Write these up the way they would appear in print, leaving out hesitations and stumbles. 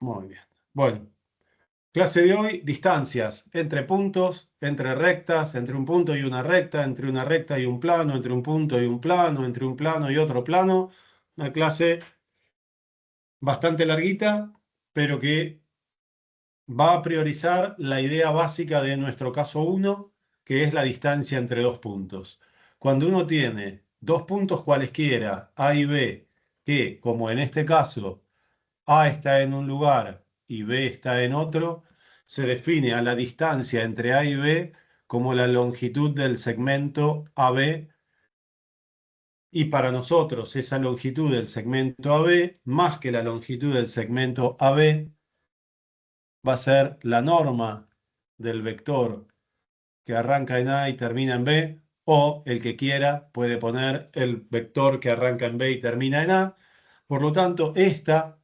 Muy bien. Bueno, clase de hoy, distancias entre puntos, entre rectas, entre un punto y una recta, entre una recta y un plano, entre un punto y un plano, entre un plano y otro plano. Una clase bastante larguita, pero que va a priorizar la idea básica de nuestro caso 1, que es la distancia entre dos puntos. Cuando uno tiene dos puntos cualesquiera, A y B, que, como en este caso, A está en un lugar y B está en otro, se define a la distancia entre A y B como la longitud del segmento AB, y para nosotros esa longitud del segmento AB, más que la longitud del segmento AB, va a ser la norma del vector que arranca en A y termina en B, o el que quiera puede poner el vector que arranca en B y termina en A. Por lo tanto, esta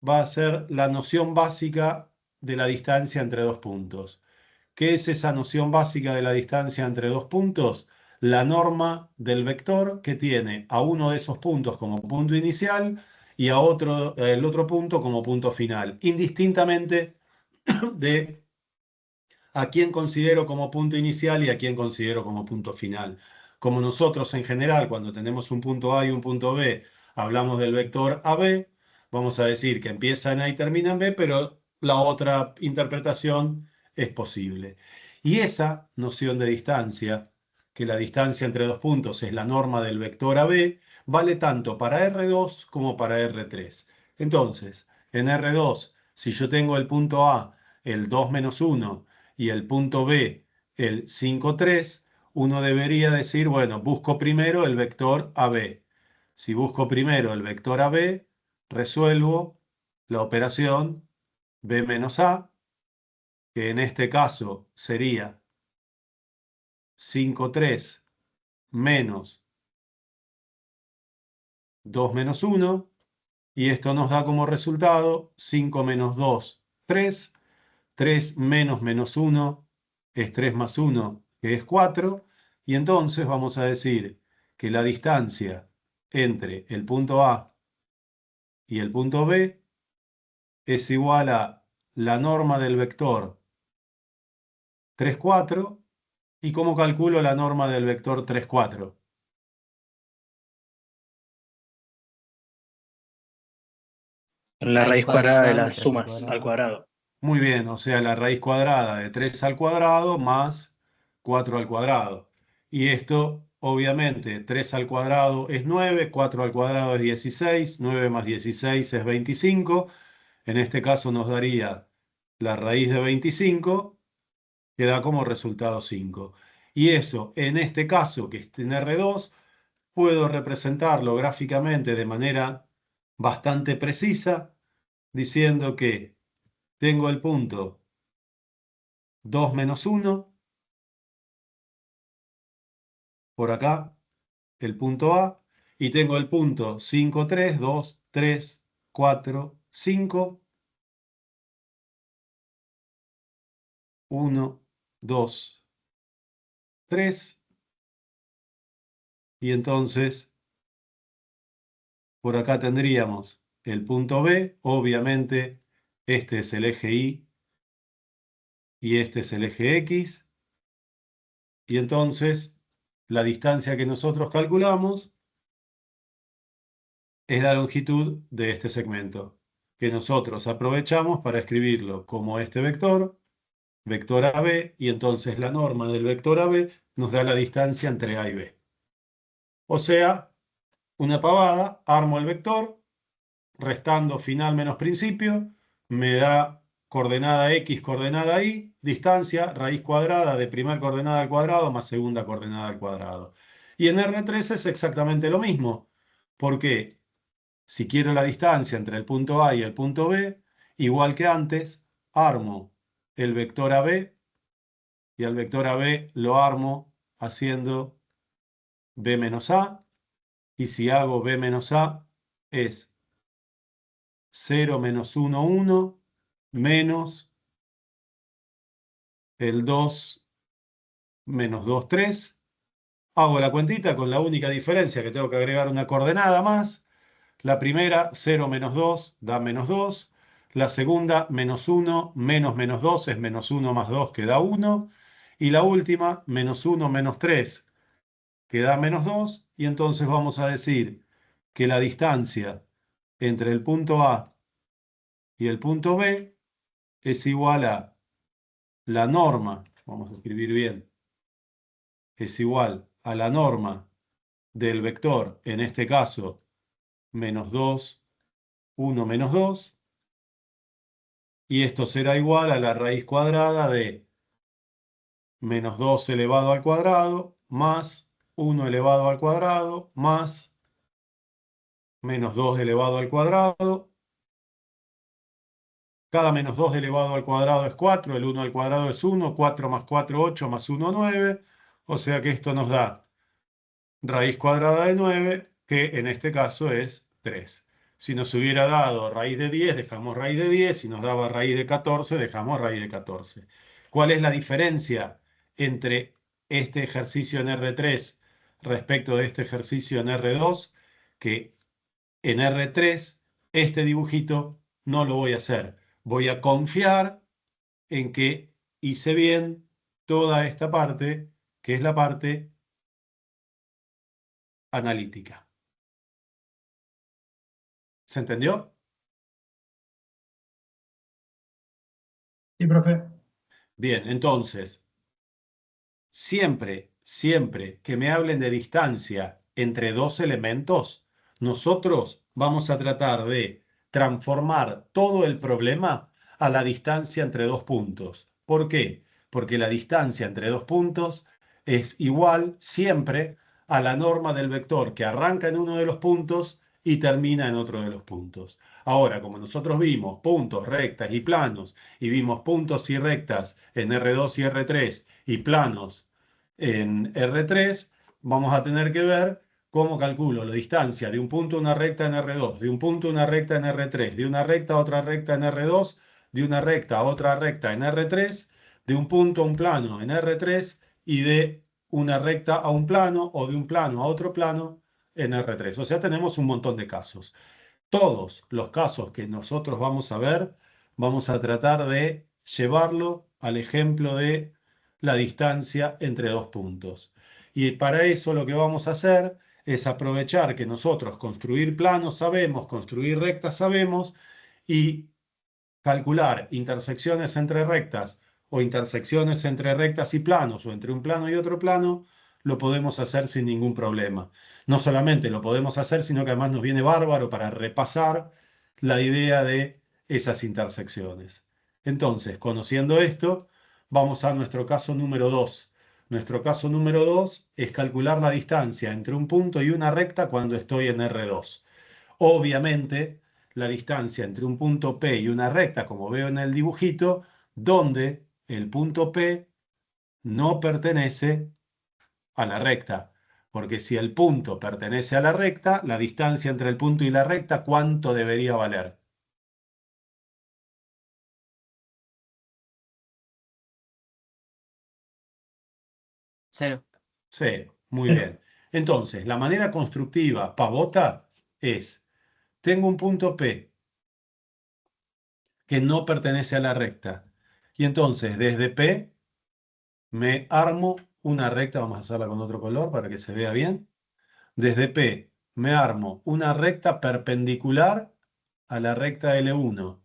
va a ser la noción básica de la distancia entre dos puntos. ¿Qué es esa noción básica de la distancia entre dos puntos? La norma del vector que tiene a uno de esos puntos como punto inicial y a el otro punto como punto final, indistintamente de a quién considero como punto inicial y a quién considero como punto final. Como nosotros en general, cuando tenemos un punto A y un punto B, hablamos del vector AB, vamos a decir que empieza en A y termina en B, pero la otra interpretación es posible. Y esa noción de distancia, que la distancia entre dos puntos es la norma del vector AB, vale tanto para R2 como para R3. Entonces, en R2, si yo tengo el punto A, el 2 menos 1, y el punto B, el 5, 3, uno debería decir, bueno, busco primero el vector AB. Si busco primero el vector AB, resuelvo la operación B menos A, que en este caso sería 5, 3 menos 2 menos 1, y esto nos da como resultado 5 menos 2, 3, 3 menos 1 es 3 más 1, que es 4, y entonces vamos a decir que la distancia entre el punto A y el punto B es igual a la norma del vector 3, 4, ¿y cómo calculo la norma del vector 3, 4? La Raíz raíz cuadrada de cuadrada de las 3 al sumas al cuadrado. cuadrado. Muy bien, o sea, la raíz cuadrada de 3 al cuadrado más 4 al cuadrado. Y esto, obviamente, 3 al cuadrado es 9, 4 al cuadrado es 16, 9 más 16 es 25. En este caso nos daría la raíz de 25, que da como resultado 5. Y eso, en este caso, que es en R2, puedo representarlo gráficamente de manera bastante precisa, diciendo que tengo el punto 2 menos 1, por acá, el punto A, y tengo el punto 5, 3, 2, 3, 4, 5, 1, 2, 3, y entonces por acá tendríamos el punto B, obviamente este es el eje Y y este es el eje X, y entonces la distancia que nosotros calculamos es la longitud de este segmento, que nosotros aprovechamos para escribirlo como este vector, vector AB, y entonces la norma del vector AB nos da la distancia entre A y B. O sea, una pavada, armo el vector, restando final menos principio, me da coordenada X, coordenada Y, distancia, raíz cuadrada de primera coordenada al cuadrado más segunda coordenada al cuadrado. Y en R3 es exactamente lo mismo, porque si quiero la distancia entre el punto A y el punto B, igual que antes, armo el vector AB, y al vector AB lo armo haciendo B menos A, y si hago B menos A es 0 menos 1, 1, menos el 2 menos 2, 3. Hago la cuentita con la única diferencia que tengo que agregar una coordenada más. La primera, 0 menos 2, da menos 2. La segunda, menos 1 menos menos 2 es menos 1 más 2 que da 1. Y la última, menos 1 menos 3 que da menos 2. Y entonces vamos a decir que la distancia entre el punto A y el punto B es igual a la norma, vamos a escribir bien, es igual a la norma del vector, en este caso, menos 2, 1 menos 2, y esto será igual a la raíz cuadrada de menos 2 elevado al cuadrado, más 1 elevado al cuadrado, más menos 2 elevado al cuadrado. Cada menos 2 elevado al cuadrado es 4, el 1 al cuadrado es 1, 4 más 4, 8, más 1, 9. O sea que esto nos da raíz cuadrada de 9, que en este caso es 3. Si nos hubiera dado raíz de 10, dejamos raíz de 10. Si nos daba raíz de 14, dejamos raíz de 14. ¿Cuál es la diferencia entre este ejercicio en R3 respecto de este ejercicio en R2? Que en R3 este dibujito no lo voy a hacer. Voy a confiar en que hice bien toda esta parte, que es la parte analítica. ¿Se entendió? Sí, profe. Bien, entonces, siempre que me hablen de distancia entre dos elementos, nosotros vamos a tratar de transformar todo el problema a la distancia entre dos puntos. ¿Por qué? Porque la distancia entre dos puntos es igual siempre a la norma del vector que arranca en uno de los puntos y termina en otro de los puntos. Ahora, como nosotros vimos puntos, rectas y planos, y vimos puntos y rectas en R2 y R3 y planos en R3, vamos a tener que ver cómo calculo la distancia de un punto a una recta en R2, de un punto a una recta en R3, de una recta a otra recta en R2, de una recta a otra recta en R3, de un punto a un plano en R3 y de una recta a un plano o de un plano a otro plano en R3. O sea, tenemos un montón de casos. Todos los casos que nosotros vamos a ver, vamos a tratar de llevarlo al ejemplo de la distancia entre dos puntos. Y para eso lo que vamos a hacer es aprovechar que nosotros construir planos sabemos, construir rectas sabemos, y calcular intersecciones entre rectas o intersecciones entre rectas y planos o entre un plano y otro plano, lo podemos hacer sin ningún problema. No solamente lo podemos hacer, sino que además nos viene bárbaro para repasar la idea de esas intersecciones. Entonces, conociendo esto, vamos a nuestro caso número 2. Nuestro caso número 2 es calcular la distancia entre un punto y una recta cuando estoy en R2. Obviamente, la distancia entre un punto P y una recta, como veo en el dibujito, donde el punto P no pertenece a la recta. Porque si el punto pertenece a la recta, la distancia entre el punto y la recta, ¿cuánto debería valer? Cero. Sí, muy bien. Entonces, la manera constructiva pavota es, tengo un punto P que no pertenece a la recta. Y entonces, desde P, me armo una recta, vamos a hacerla con otro color para que se vea bien. Desde P me armo una recta perpendicular a la recta L1.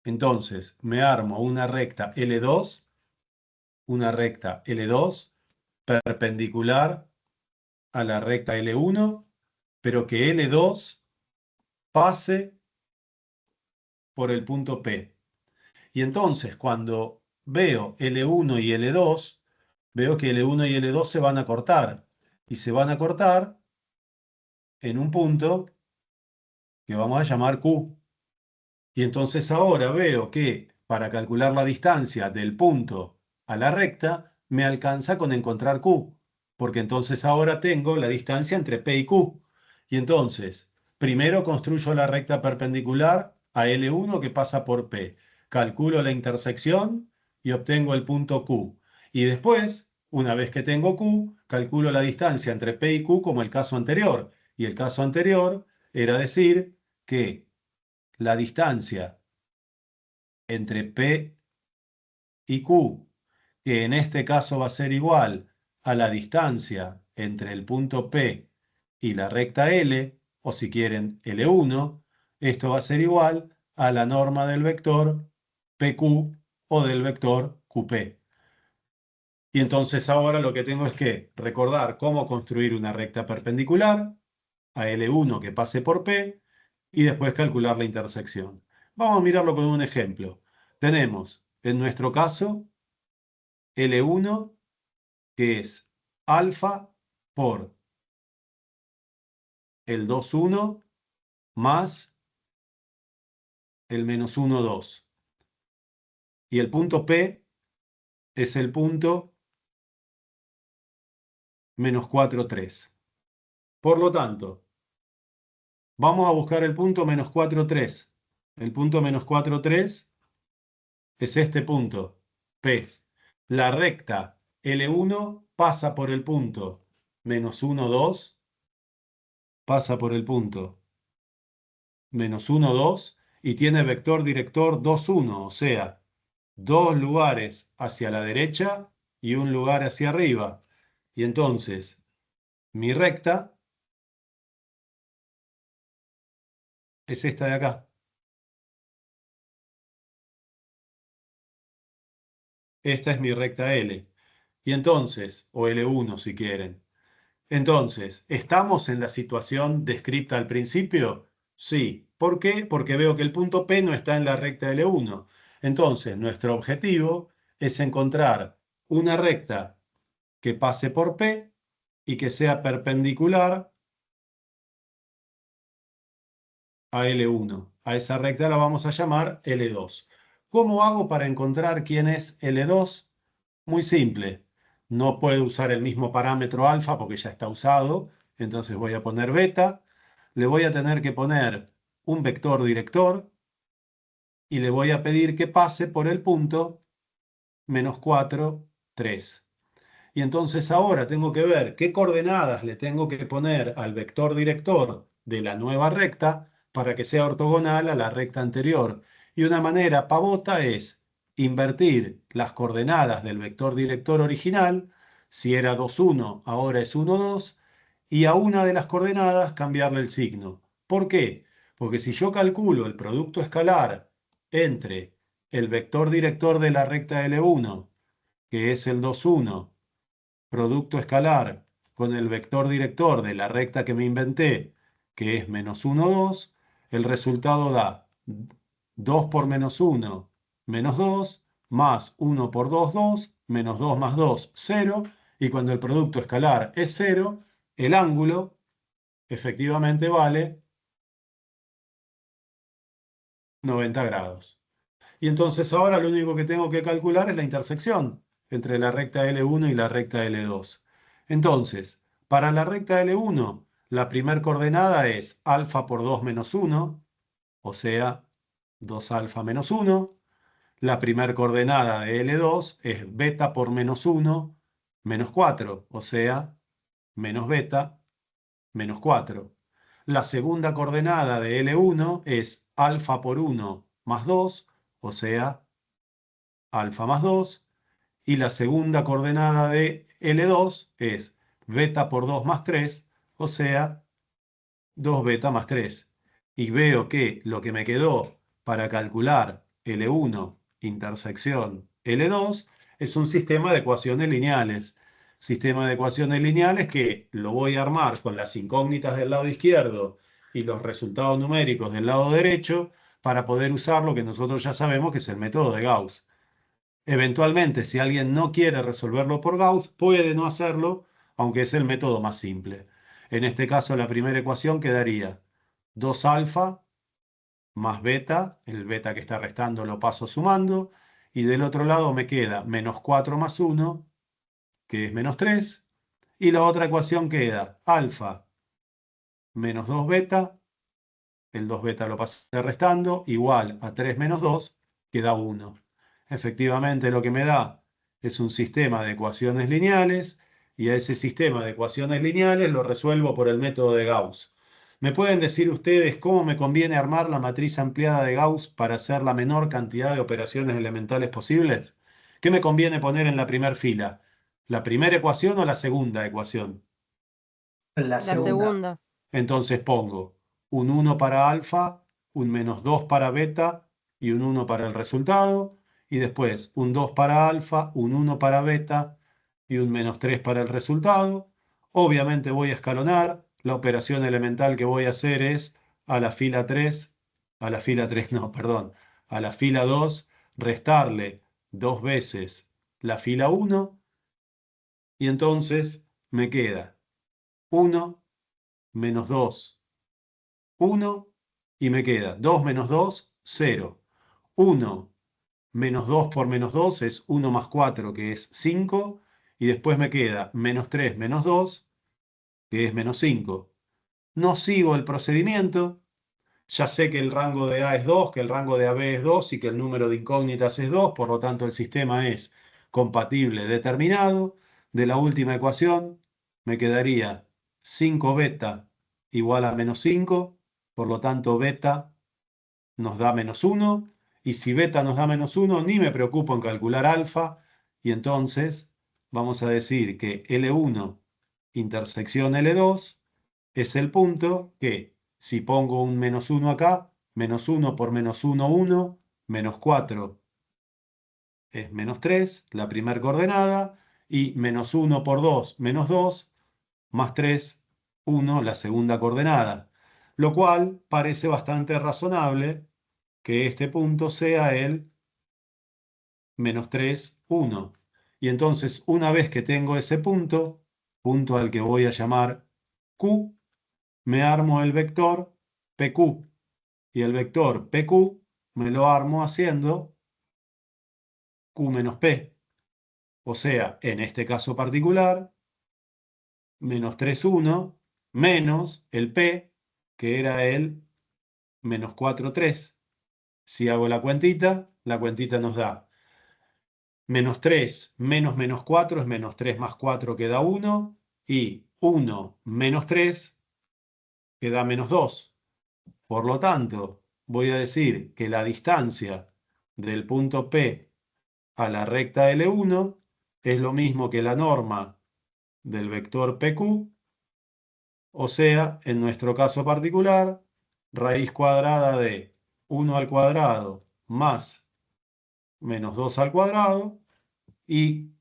Entonces me armo una recta L2 perpendicular a la recta L1, pero que L2 pase por el punto P. Y entonces cuando veo L1 y L2, veo que L1 y L2 se van a cortar. Y se van a cortar en un punto que vamos a llamar Q. Y entonces ahora veo que para calcular la distancia del punto a la recta, me alcanza con encontrar Q. Porque entonces ahora tengo la distancia entre P y Q. Y entonces, primero construyo la recta perpendicular a L1 que pasa por P. Calculo la intersección y obtengo el punto Q. Y después, una vez que tengo Q, calculo la distancia entre P y Q como el caso anterior. Y el caso anterior era decir que la distancia entre P y Q, que en este caso va a ser igual a la distancia entre el punto P y la recta L, o si quieren L1, esto va a ser igual a la norma del vector PQ o del vector QP. Y entonces ahora lo que tengo es que recordar cómo construir una recta perpendicular a L1 que pase por P y después calcular la intersección. Vamos a mirarlo con un ejemplo. Tenemos, en nuestro caso, L1, que es alfa por el 2,1 más el menos 1,2. Y el punto P es el punto menos 4,3. Por lo tanto, vamos a buscar el punto menos 4,3. El punto menos 4,3 es este punto, P. La recta L1 pasa por el punto menos 1,2, pasa por el punto menos 1,2 y tiene vector director 2,1, o sea, dos lugares hacia la derecha y un lugar hacia arriba. Y entonces, mi recta es esta de acá. Esta es mi recta L. Y entonces, o L1 si quieren. Entonces, ¿estamos en la situación descrita al principio? Sí. ¿Por qué? Porque veo que el punto P no está en la recta L1. Entonces, nuestro objetivo es encontrar una recta que pase por P y que sea perpendicular a L1. A esa recta la vamos a llamar L2. ¿Cómo hago para encontrar quién es L2? Muy simple. No puedo usar el mismo parámetro alfa porque ya está usado. Entonces voy a poner beta. Le voy a tener que poner un vector director y le voy a pedir que pase por el punto menos 4, 3. Y entonces ahora tengo que ver qué coordenadas le tengo que poner al vector director de la nueva recta para que sea ortogonal a la recta anterior. Y una manera pavota es invertir las coordenadas del vector director original, si era 2,1, ahora es 1,2, y a una de las coordenadas cambiarle el signo. ¿Por qué? Porque si yo calculo el producto escalar entre el vector director de la recta L1, que es el 2,1, producto escalar con el vector director de la recta que me inventé, que es menos 1,2, el resultado da 2 por menos 1, menos 2, más 1 por 2, 2, menos 2 más 2, 0, y cuando el producto escalar es 0, el ángulo efectivamente vale 90 grados. Y entonces ahora lo único que tengo que calcular es la intersección entre la recta L1 y la recta L2. Entonces, para la recta L1, la primer coordenada es alfa por 2 menos 1, o sea, 2 alfa menos 1. La primer coordenada de L2 es beta por menos 1, menos 4, o sea, menos beta, menos 4. La segunda coordenada de L1 es alfa por 1 más 2, o sea, alfa más 2, y la segunda coordenada de L2 es beta por 2 más 3, o sea, 2 beta más 3. Y veo que lo que me quedó para calcular L1 intersección L2 es un sistema de ecuaciones lineales. Sistema de ecuaciones lineales que lo voy a armar con las incógnitas del lado izquierdo y los resultados numéricos del lado derecho para poder usar lo que nosotros ya sabemos que es el método de Gauss. Eventualmente, si alguien no quiere resolverlo por Gauss, puede no hacerlo, aunque es el método más simple. En este caso, la primera ecuación quedaría 2 alfa más beta, el beta que está restando lo paso sumando, y del otro lado me queda menos 4 más 1, que es menos 3, y la otra ecuación queda alfa menos 2 beta, el 2 beta lo pasé restando, igual a 3 menos 2, que da 1. Efectivamente lo que me da es un sistema de ecuaciones lineales, y a ese sistema de ecuaciones lineales lo resuelvo por el método de Gauss. ¿Me pueden decir ustedes cómo me conviene armar la matriz ampliada de Gauss para hacer la menor cantidad de operaciones elementales posibles? ¿Qué me conviene poner en la primera fila? ¿La primera ecuación o la segunda ecuación? La La segunda. segunda. Entonces pongo un 1 para alfa, un -2 para beta y un 1 para el resultado. Y después un 2 para alfa, un 1 para beta y un -3 para el resultado. Obviamente voy a escalonar. La operación elemental que voy a hacer es a la fila 3, a la fila 3 no, perdón, a la fila 2, restarle 2 veces la fila 1 y entonces me queda 1 menos 2, 1 y me queda 2 menos 2, 0. 1 menos 2 por menos 2 es 1 más 4, que es 5. Y después me queda menos 3 menos 2, que es menos 5. No sigo el procedimiento. Ya sé que el rango de A es 2, que el rango de AB es 2 y que el número de incógnitas es 2. Por lo tanto, el sistema es compatible determinado. De la última ecuación me quedaría 5 beta igual a menos 5. Por lo tanto, beta nos da menos 1. Y si beta nos da menos 1, ni me preocupo en calcular alfa. Y entonces vamos a decir que L1 intersección L2 es el punto que, si pongo un menos 1 acá, menos 1 por menos 1, 1, menos 4 es menos 3, la primera coordenada, y menos 1 por 2, menos 2, más 3, 1, la segunda coordenada. Lo cual parece bastante razonable que este punto sea el menos 3, 1. Y entonces, una vez que tengo ese punto, punto al que voy a llamar Q, me armo el vector PQ. Y el vector PQ me lo armo haciendo Q menos P. O sea, en este caso particular, menos 3, 1, menos el P, que era el menos 4, 3. Si hago la cuentita nos da menos 3 menos menos 4 es menos 3 más 4 que da 1. Y 1 menos 3 que da menos 2. Por lo tanto, voy a decir que la distancia del punto P a la recta L1 es lo mismo que la norma del vector PQ, o sea, en nuestro caso particular, raíz cuadrada de 1 al cuadrado más menos 2 al cuadrado, y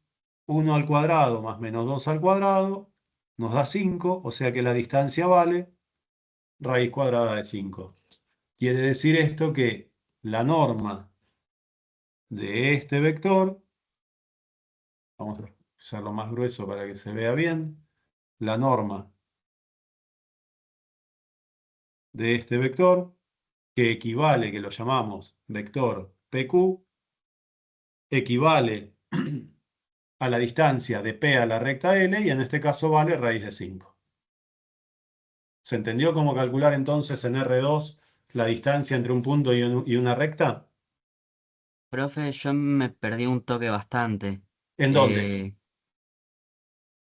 1 al cuadrado más menos 2 al cuadrado nos da 5, o sea que la distancia vale raíz cuadrada de 5. Quiere decir esto que la norma de este vector, vamos a hacerlo más grueso para que se vea bien, la norma de este vector, que equivale, que lo llamamos vector PQ, equivale a la distancia de P a la recta L, y en este caso vale raíz de 5. ¿Se entendió cómo calcular entonces en R2 la distancia entre un punto y una recta? Profe, yo me perdí un toque bastante. ¿En dónde?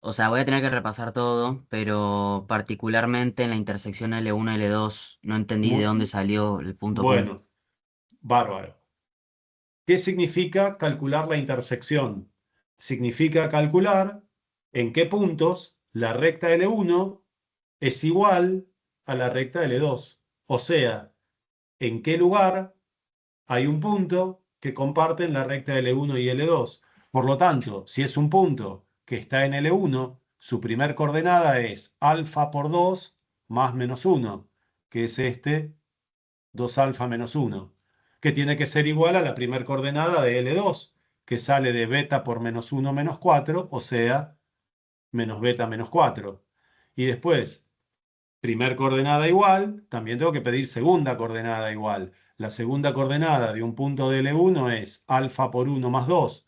O sea, voy a tener que repasar todo, pero particularmente en la intersección L1 y L2 no entendí de dónde salió el punto Q. Bueno, bárbaro. ¿Qué significa calcular la intersección? Significa calcular en qué puntos la recta L1 es igual a la recta L2. O sea, en qué lugar hay un punto que comparten la recta L1 y L2. Por lo tanto, si es un punto que está en L1, su primer coordenada es alfa por 2 más menos 1, que es este 2 alfa menos 1, que tiene que ser igual a la primer coordenada de L2, que sale de beta por menos 1 menos 4, o sea, menos beta menos 4. Y después, primer coordenada igual, también tengo que pedir segunda coordenada igual. La segunda coordenada de un punto de L1 es alfa por 1 más 2,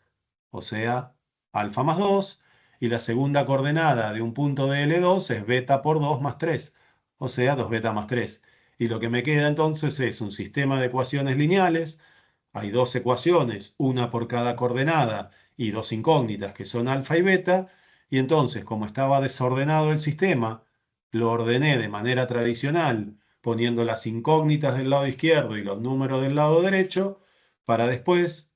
o sea, alfa más 2. Y la segunda coordenada de un punto de L2 es beta por 2 más 3, o sea, 2 beta más 3. Y lo que me queda entonces es un sistema de ecuaciones lineales. Hay dos ecuaciones, una por cada coordenada y dos incógnitas que son alfa y beta. Y entonces, como estaba desordenado el sistema, lo ordené de manera tradicional, poniendo las incógnitas del lado izquierdo y los números del lado derecho, para después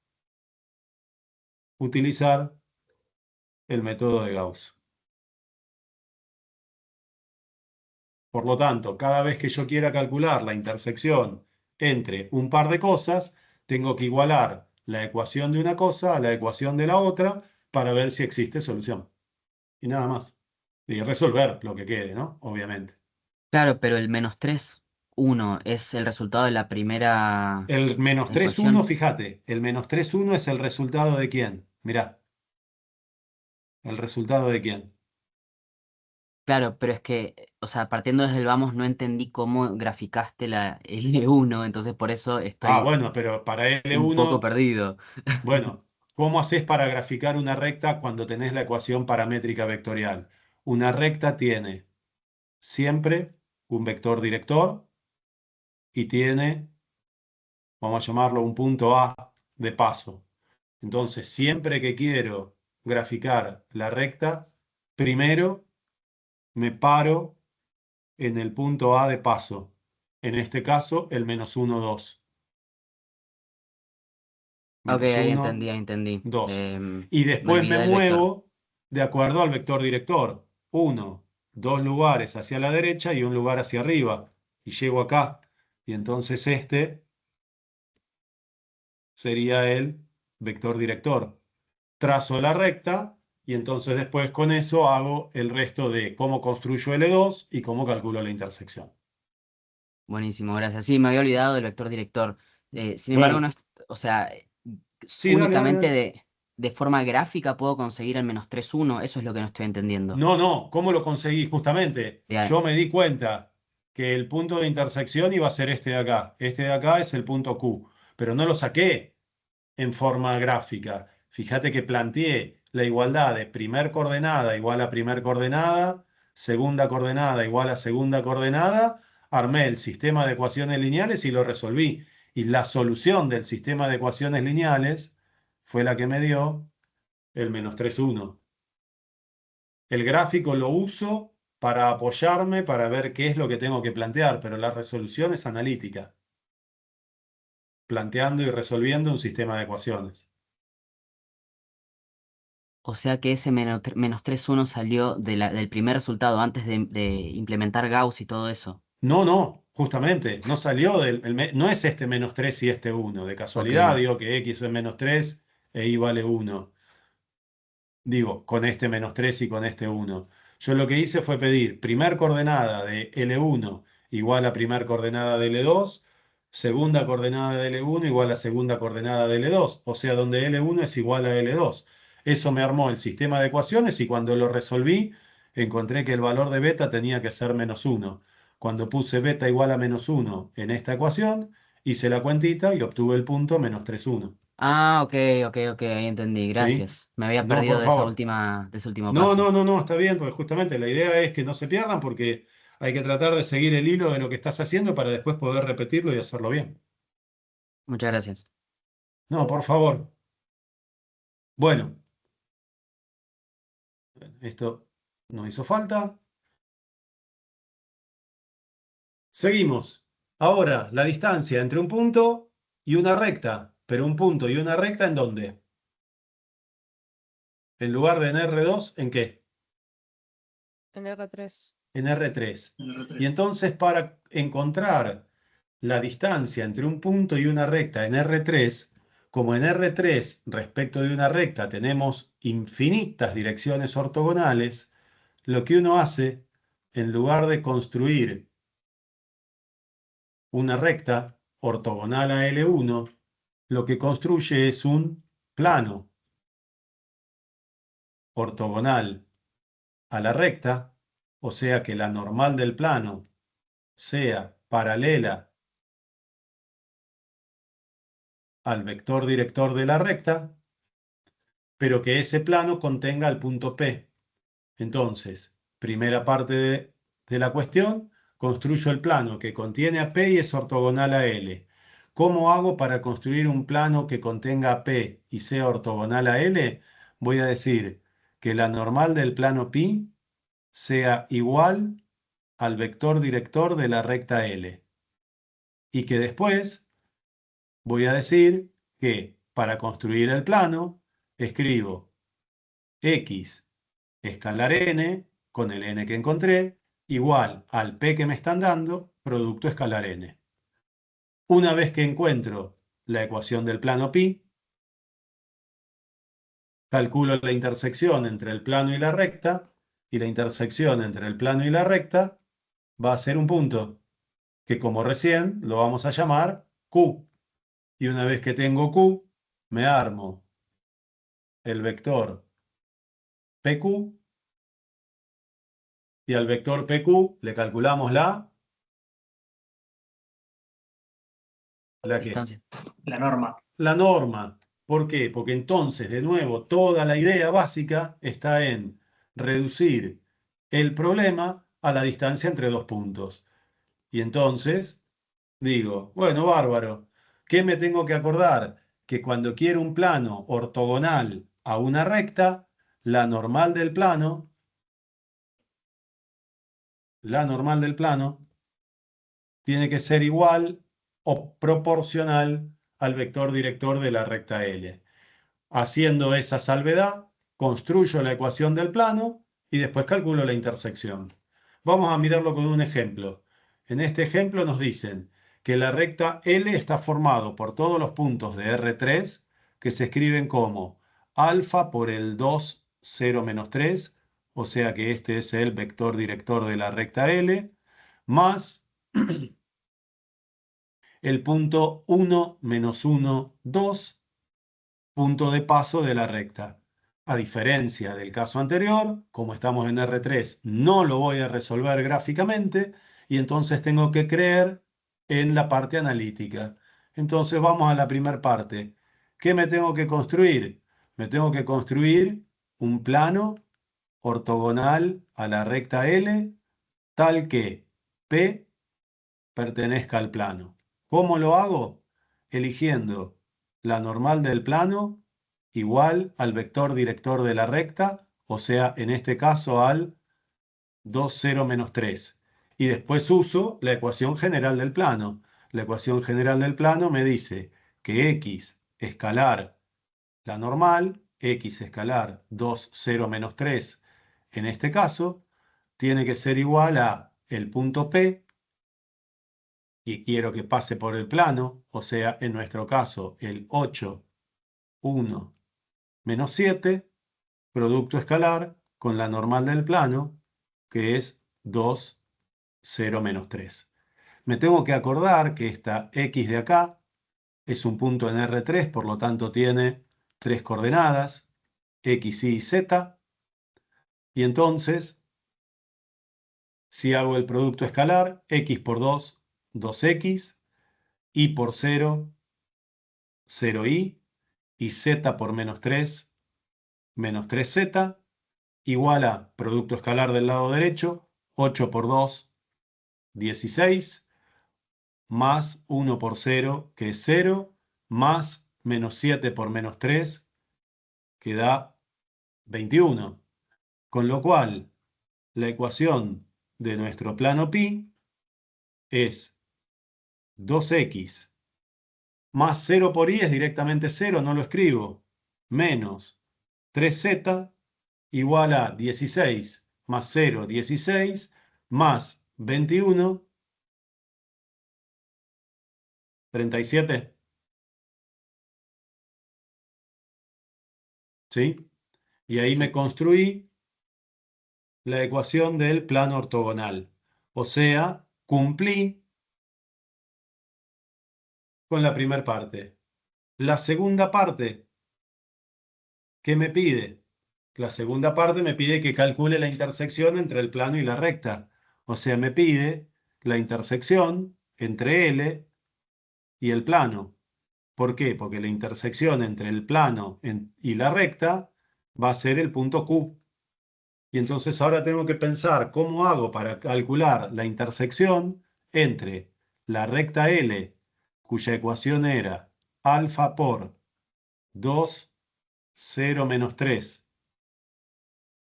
utilizar el método de Gauss. Por lo tanto, cada vez que yo quiera calcular la intersección entre un par de cosas, tengo que igualar la ecuación de una cosa a la ecuación de la otra para ver si existe solución. Y nada más. Y resolver lo que quede, ¿no? Obviamente. Claro, pero el -3, 1 es el resultado de la primera El -3,1, ecuación. fíjate, el -3,1 es el resultado de quién. Mirá. ¿El resultado de quién? Claro, pero es que, o sea, partiendo desde el vamos, no entendí cómo graficaste la L1, entonces por eso Ah, estoy bueno, pero para un poco L1, perdido. bueno, ¿cómo haces para graficar una recta cuando tenés la ecuación paramétrica vectorial? Una recta tiene siempre un vector director y tiene, vamos a llamarlo, un punto A de paso. Entonces, siempre que quiero graficar la recta, primero me paro en el punto A de paso. En este caso, el -1, 2. Ok, Menos ahí 1, entendí, ahí entendí. 2. Y Me después me olvidé del vector. muevo de acuerdo al vector director. 1, 2 lugares hacia la derecha y un lugar hacia arriba. Y llego acá. Y entonces este sería el vector director. Trazo la recta y entonces después con eso hago el resto de cómo construyo L2 y cómo calculo la intersección. Buenísimo, gracias. Sí, me había olvidado del vector director. Sin embargo, no Bueno, es, o sea, sí, dale, dale, únicamente dale. de forma gráfica puedo conseguir el -3,1. Eso es lo que no estoy entendiendo. No, no, ¿cómo lo conseguí? Justamente, Ya, yo me di cuenta que el punto de intersección iba a ser este de acá. Este de acá es el punto Q, pero no lo saqué en forma gráfica. Fíjate que planteé la igualdad de primer coordenada igual a primer coordenada, segunda coordenada igual a segunda coordenada, armé el sistema de ecuaciones lineales y lo resolví. Y la solución del sistema de ecuaciones lineales fue la que me dio el -3,1. El gráfico lo uso para apoyarme, para ver qué es lo que tengo que plantear, pero la resolución es analítica, planteando y resolviendo un sistema de ecuaciones. o sea que ese -3,1 salió del primer resultado antes de implementar Gauss y todo eso. No, no, justamente, no salió no es este -3 y este 1. De Ok. casualidad digo que X es -3 e Y vale 1. Digo, con este -3 y con este 1. Yo lo que hice fue pedir primer coordenada de L1 igual a primer coordenada de L2, segunda coordenada de L1 igual a segunda coordenada de L2, o sea, donde L1 es igual a L2. Eso me armó el sistema de ecuaciones y cuando lo resolví, encontré que el valor de beta tenía que ser -1. Cuando puse beta igual a -1 en esta ecuación, hice la cuentita y obtuve el punto -3,1. Ah, ok, ok, ahí entendí. ¿Sí? Gracias. Me había No, perdido por de esa favor. última, de ese último No, paso. no, no, no, está bien, porque justamente la idea es que no se pierdan porque hay que tratar de seguir el hilo de lo que estás haciendo para después poder repetirlo y hacerlo bien. Muchas gracias. No, por favor. Bueno, esto no hizo falta. Seguimos. Ahora, la distancia entre un punto y una recta. Pero un punto y una recta, ¿en dónde? En lugar de en R2, ¿en qué? En R3. En R3. En Y R3. entonces para encontrar la distancia entre un punto y una recta en R3, como en R3 respecto de una recta tenemos infinitas direcciones ortogonales, lo que uno hace, en lugar de construir una recta ortogonal a L1, lo que construye es un plano ortogonal a la recta, o sea que la normal del plano sea paralela al vector director de la recta, pero que ese plano contenga el punto P. Entonces, primera parte de la cuestión, construyo el plano que contiene a P y es ortogonal a L. ¿Cómo hago para construir un plano que contenga a P y sea ortogonal a L? Voy a decir que la normal del plano pi sea igual al vector director de la recta L. Y que después voy a decir que para construir el plano, escribo X escalar N, con el N que encontré, igual al P que me están dando, producto escalar N. Una vez que encuentro la ecuación del plano pi, calculo la intersección entre el plano y la recta, y la intersección entre el plano y la recta va a ser un punto, que como recién lo vamos a llamar Q. Y una vez que tengo Q, me armo el vector PQ, y al vector PQ le calculamos ¿la qué? Distancia. La norma. La norma. ¿Por qué? Porque entonces, de nuevo, toda la idea básica está en reducir el problema a la distancia entre dos puntos. Y entonces digo, bueno, bárbaro, ¿qué me tengo que acordar? Que cuando quiero un plano ortogonal a una recta, la normal del plano tiene que ser igual o proporcional al vector director de la recta L. Haciendo esa salvedad, construyo la ecuación del plano y después calculo la intersección. Vamos a mirarlo con un ejemplo. En este ejemplo nos dicen que la recta L está formado por todos los puntos de R3 que se escriben como alfa por el 2, 0, menos 3, o sea que este es el vector director de la recta L, más el punto 1, menos 1, 2, punto de paso de la recta. A diferencia del caso anterior, como estamos en R3, no lo voy a resolver gráficamente y entonces tengo que creer en la parte analítica. Entonces vamos a la primera parte. ¿Qué me tengo que construir? Me tengo que construir un plano ortogonal a la recta L, tal que P pertenezca al plano. ¿Cómo lo hago? Eligiendo la normal del plano igual al vector director de la recta, o sea, en este caso al 2, 0, menos 3. Y después uso la ecuación general del plano. La ecuación general del plano me dice que x escalar la normal, x escalar 2, 0, menos 3, en este caso, tiene que ser igual a el punto P, y quiero que pase por el plano, o sea, en nuestro caso, el 8, 1, menos 7, producto escalar con la normal del plano, que es 2, 0, menos 3. Me tengo que acordar que esta X de acá es un punto en R3, por lo tanto tiene 3 coordenadas, X, Y, Z. Y entonces, si hago el producto escalar, X por 2, 2X, Y por 0, 0Y, y Z por menos 3, menos 3Z, igual a producto escalar del lado derecho, 8 por 2, 16, más 1 por 0, que es 0, más menos 7 por menos 3, que da 21. Con lo cual, la ecuación de nuestro plano pi es 2x más 0 por y es directamente 0, no lo escribo, menos 3z igual a 16 más 0, 16, más 21, 37. ¿Sí? Y ahí me construí la ecuación del plano ortogonal. O sea, cumplí con la primera parte. La segunda parte, ¿qué me pide? La segunda parte me pide que calcule la intersección entre el plano y la recta. O sea, me pide la intersección entre L y el plano. ¿Por qué? Porque la intersección entre el plano y la recta va a ser el punto Q. Y entonces ahora tengo que pensar cómo hago para calcular la intersección entre la recta L, cuya ecuación era alfa por 2, 0, menos 3,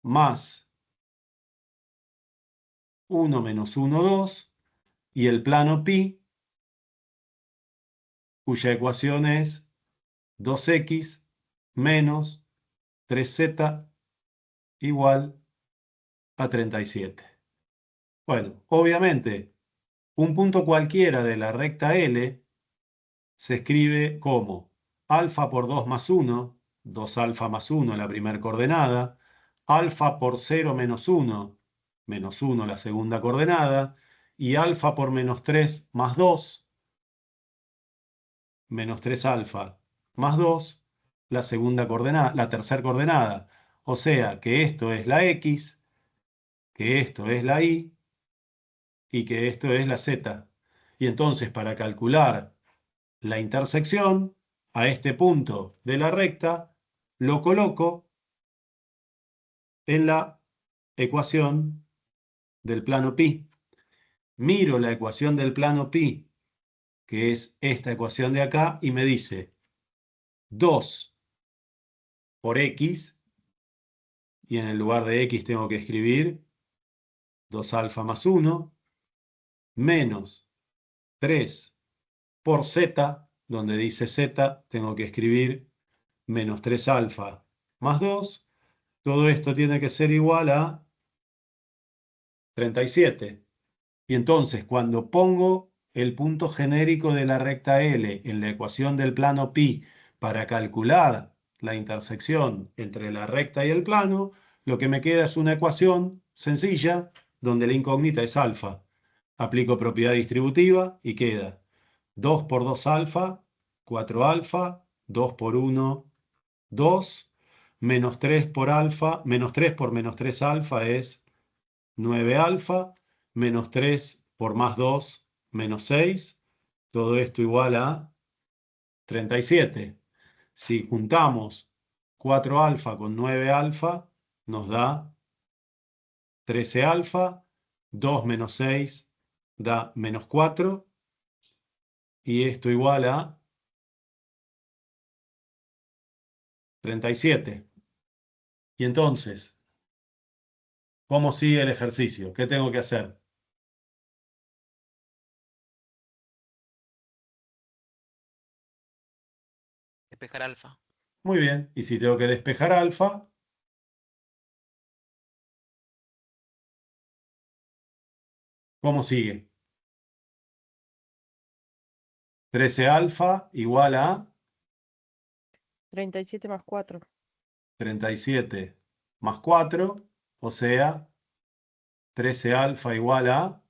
más 1 menos 1, 2, y el plano pi, cuya ecuación es 2x menos 3z igual a 37. Bueno, obviamente, un punto cualquiera de la recta L se escribe como alfa por 2 más 1, 2 alfa más 1 la primera coordenada, alfa por 0 menos 1, menos 1 la segunda coordenada, y alfa por menos 3 más 2, menos 3 alfa más 2, la segunda coordenada, la tercera coordenada. O sea que esto es la X, que esto es la Y y que esto es la Z. Y entonces para calcular la intersección a este punto de la recta, lo coloco en la ecuación del plano pi. Miro la ecuación del plano pi, que es esta ecuación de acá, y me dice 2 por x, y en el lugar de x tengo que escribir 2 alfa más 1, menos 3 por z, donde dice z, tengo que escribir menos 3 alfa más 2. Todo esto tiene que ser igual a 37. Y entonces, cuando pongo el punto genérico de la recta L en la ecuación del plano pi para calcular la intersección entre la recta y el plano, lo que me queda es una ecuación sencilla donde la incógnita es alfa. Aplico propiedad distributiva y queda 2 por 2 alfa, 4 alfa, 2 por 1, 2, menos 3 por alfa, menos 3 por menos 3 alfa es 9 alfa, menos 3 por más 2, menos 6. Todo esto igual a 37. Si juntamos 4 alfa con 9 alfa, nos da 13 alfa, 2 menos 6 da menos 4, y esto igual a 37. Y entonces, ¿cómo sigue el ejercicio? ¿Qué tengo que hacer? Despejar alfa. Muy bien, y si tengo que despejar alfa, ¿cómo sigue? 13 alfa igual a 37 más 4. 37 más 4, o sea, 13 alfa igual a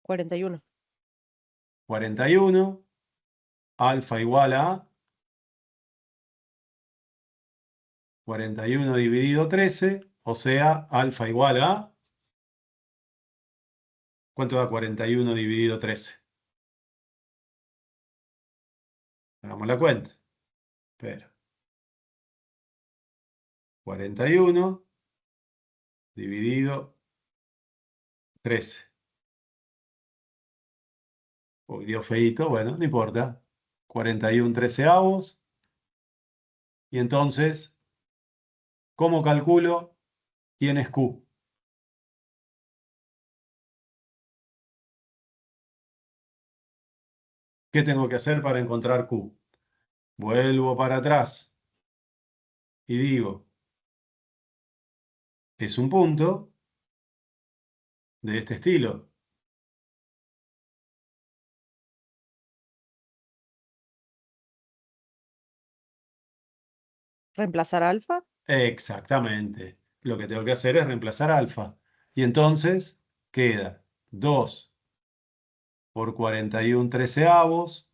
41. 41, alfa igual a 41 dividido 13, o sea, alfa igual a... ¿Cuánto da 41 dividido 13? Hagamos la cuenta. Espera. 41 dividido 13. Uy, dio feíto, bueno, no importa. 41 treceavos. Y entonces, ¿cómo calculo quién es Q? ¿Qué tengo que hacer para encontrar Q? Vuelvo para atrás y digo, es un punto de este estilo. ¿Reemplazar alfa? Exactamente. Lo que tengo que hacer es reemplazar alfa. Y entonces queda 2 por 41 treceavos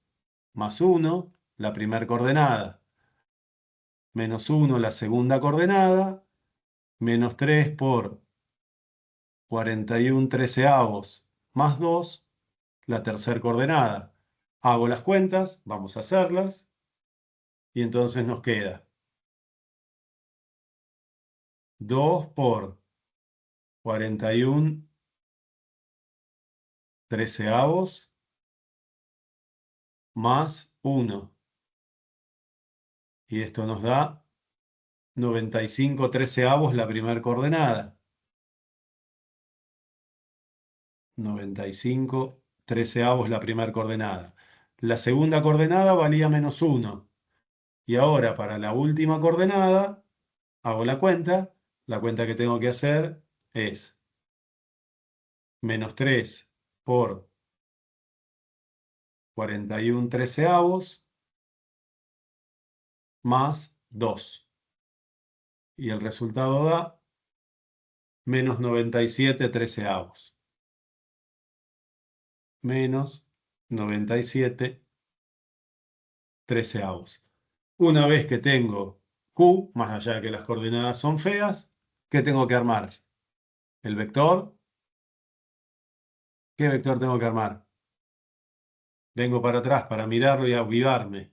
más 1, la primera coordenada, menos 1, la segunda coordenada, menos 3 por 41 treceavos más 2, la tercera coordenada. Hago las cuentas, vamos a hacerlas, y entonces nos queda 2 por 41 treceavos más 1. Y esto nos da 95 treceavos la primera coordenada. 95 treceavos la primera coordenada. La segunda coordenada valía -1. Y ahora para la última coordenada, hago la cuenta. La cuenta que tengo que hacer es -3 por 41 treceavos más 2. Y el resultado da -97 treceavos. -97 treceavos. Una vez que tengo Q, más allá de que las coordenadas son feas, ¿qué tengo que armar? El vector. ¿Qué vector tengo que armar? Vengo para atrás para mirarlo y avivarme.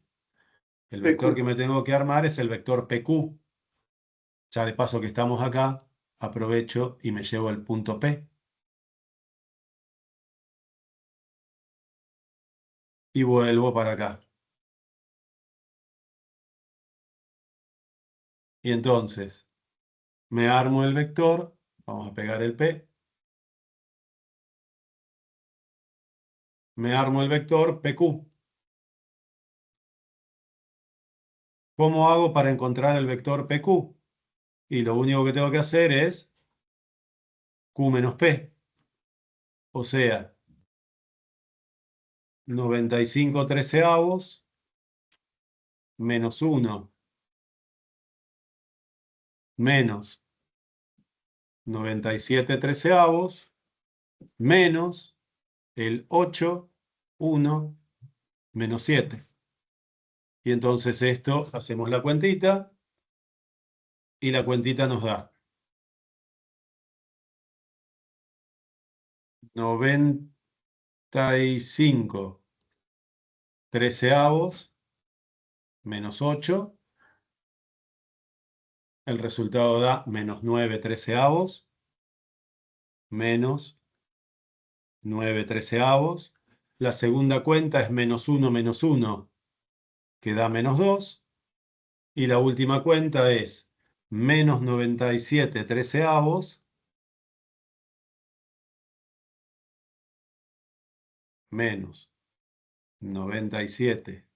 El vector que me tengo que armar es el vector PQ. Ya de paso que estamos acá, aprovecho y me llevo el punto P. Y vuelvo para acá. Y entonces, me armo el vector. Vamos a pegar el P. Me armo el vector PQ. ¿Cómo hago para encontrar el vector PQ? Y lo único que tengo que hacer es Q menos P. O sea, 95 treceavos menos 1 menos 97 treceavos menos el 8, 1, menos 7. Y entonces esto, hacemos la cuentita y la cuentita nos da 95 treceavos menos 8. El resultado da -9 treceavos menos 9 treceavos. La segunda cuenta es -1 menos 1, que da -2. Y la última cuenta es -97 treceavos menos 97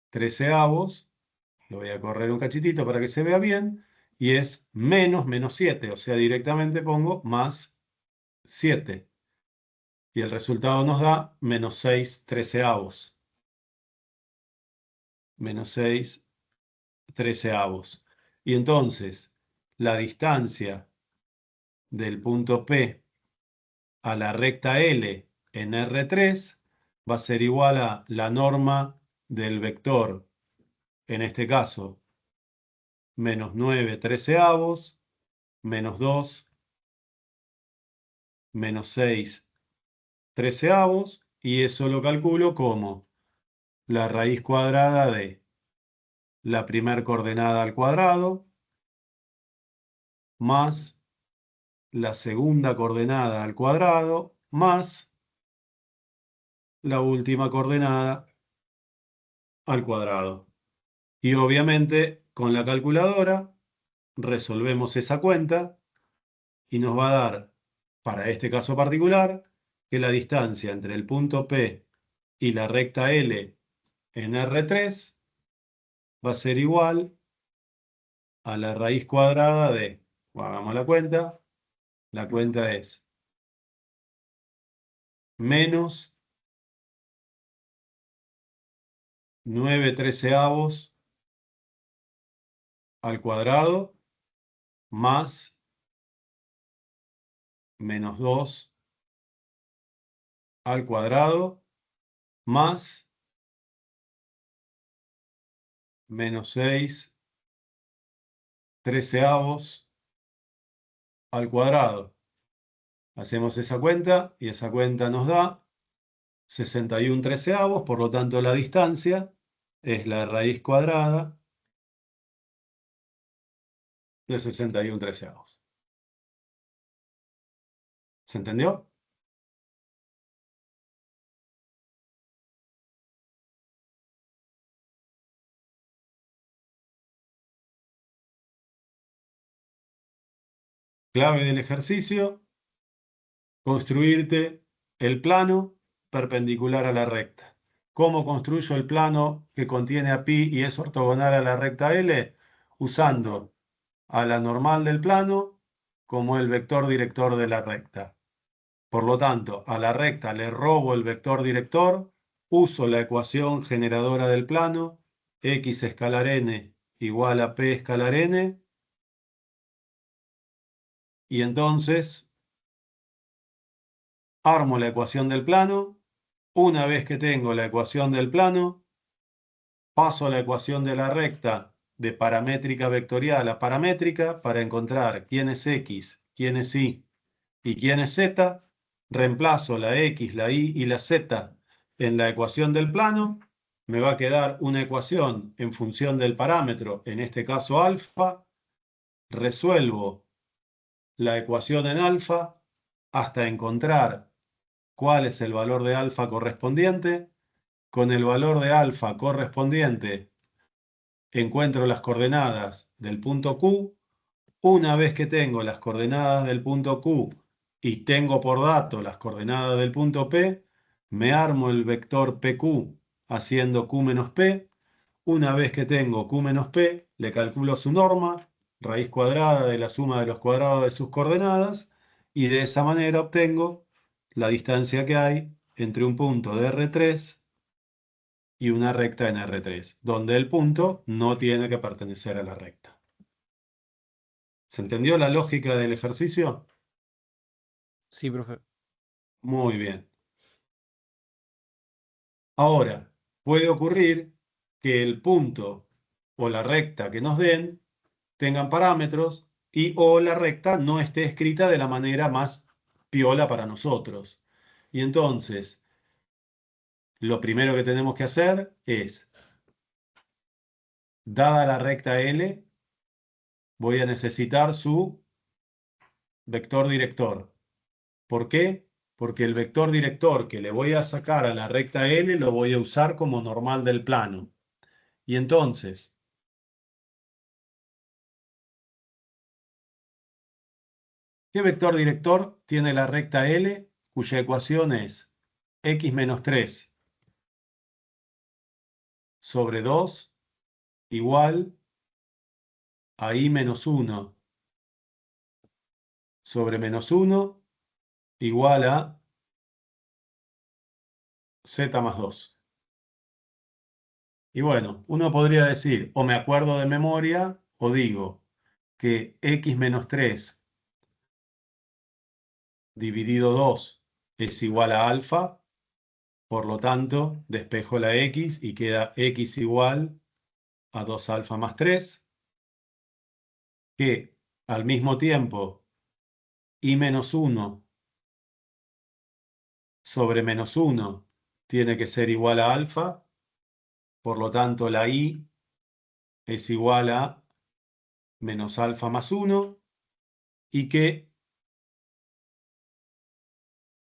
treceavos. Lo voy a correr un cachitito para que se vea bien. Y es -7. O sea, directamente pongo más 7. Y el resultado nos da -6 treceavos. -6 treceavos. Y entonces, la distancia del punto P a la recta L en R3 va a ser igual a la norma del vector, en este caso, -9 treceavos, menos 2, menos 6 treceavos, y eso lo calculo como la raíz cuadrada de la primer coordenada al cuadrado más la segunda coordenada al cuadrado más la última coordenada al cuadrado. Y obviamente con la calculadora resolvemos esa cuenta y nos va a dar, para este caso particular, que la distancia entre el punto P y la recta L en R3 va a ser igual a la raíz cuadrada de, hagamos la cuenta es menos 9 treceavos al cuadrado más menos 2 al cuadrado más menos 6 treceavos al cuadrado. Hacemos esa cuenta y esa cuenta nos da 61 treceavos, por lo tanto la distancia es la raíz cuadrada de 61 treceavos. ¿Se entendió? Clave del ejercicio: construirte el plano perpendicular a la recta. ¿Cómo construyo el plano que contiene a pi y es ortogonal a la recta L? Usando a la normal del plano como el vector director de la recta. Por lo tanto, a la recta le robo el vector director, uso la ecuación generadora del plano, x escalar n igual a p escalar n, y entonces armo la ecuación del plano. Una vez que tengo la ecuación del plano, paso a la ecuación de la recta de paramétrica vectorial a paramétrica para encontrar quién es x, quién es y quién es z. Reemplazo la x, la y y la z en la ecuación del plano. Me va a quedar una ecuación en función del parámetro, en este caso alfa. Resuelvo la ecuación en alfa hasta encontrar cuál es el valor de alfa correspondiente. Con el valor de alfa correspondiente encuentro las coordenadas del punto Q. Una vez que tengo las coordenadas del punto Q y tengo por dato las coordenadas del punto P, me armo el vector PQ haciendo Q menos P. Una vez que tengo Q menos P, le calculo su norma, raíz cuadrada de la suma de los cuadrados de sus coordenadas, y de esa manera obtengo la distancia que hay entre un punto de R3 y una recta en R3, donde el punto no tiene que pertenecer a la recta. ¿Se entendió la lógica del ejercicio? Sí, profe. Muy bien. Ahora, puede ocurrir que el punto o la recta que nos den tengan parámetros y o la recta no esté escrita de la manera más piola para nosotros. Y entonces, lo primero que tenemos que hacer es, dada la recta L, voy a necesitar su vector director. ¿Por qué? Porque el vector director que le voy a sacar a la recta L lo voy a usar como normal del plano. Y entonces, ¿qué vector director tiene la recta L cuya ecuación es x menos 3 sobre 2 igual a y menos 1 sobre menos 1 igual a z más 2? Y bueno, uno podría decir, o me acuerdo de memoria, o digo que x menos 3 dividido 2 es igual a alfa, por lo tanto, despejo la x y queda x igual a 2 alfa más 3, que al mismo tiempo y menos 1 sobre menos 1 tiene que ser igual a alfa, por lo tanto la y es igual a menos alfa más 1, y que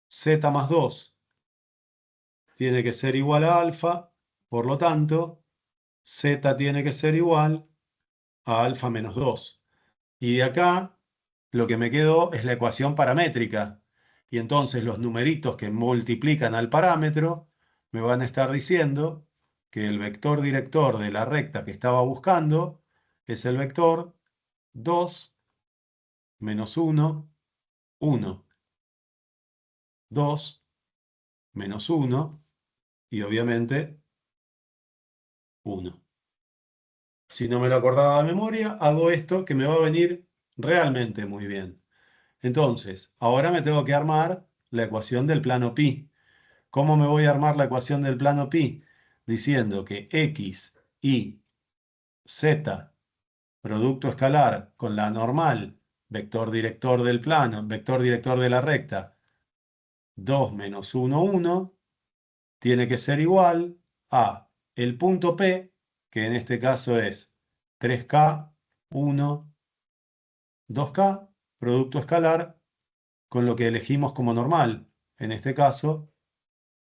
z más 2 tiene que ser igual a alfa, por lo tanto z tiene que ser igual a alfa menos 2. Y de acá lo que me quedó es la ecuación paramétrica. Y entonces los numeritos que multiplican al parámetro me van a estar diciendo que el vector director de la recta que estaba buscando es el vector 2, menos 1, 1. 2, menos 1 y obviamente 1. Si no me lo acordaba de memoria, hago esto que me va a venir realmente muy bien. Entonces, ahora me tengo que armar la ecuación del plano pi. ¿Cómo me voy a armar la ecuación del plano pi? Diciendo que x, y, z, producto escalar con la normal, vector director del plano, vector director de la recta, 2 menos 1, 1, tiene que ser igual a el punto P, que en este caso es 3K, 1, 2K, producto escalar, con lo que elegimos como normal, en este caso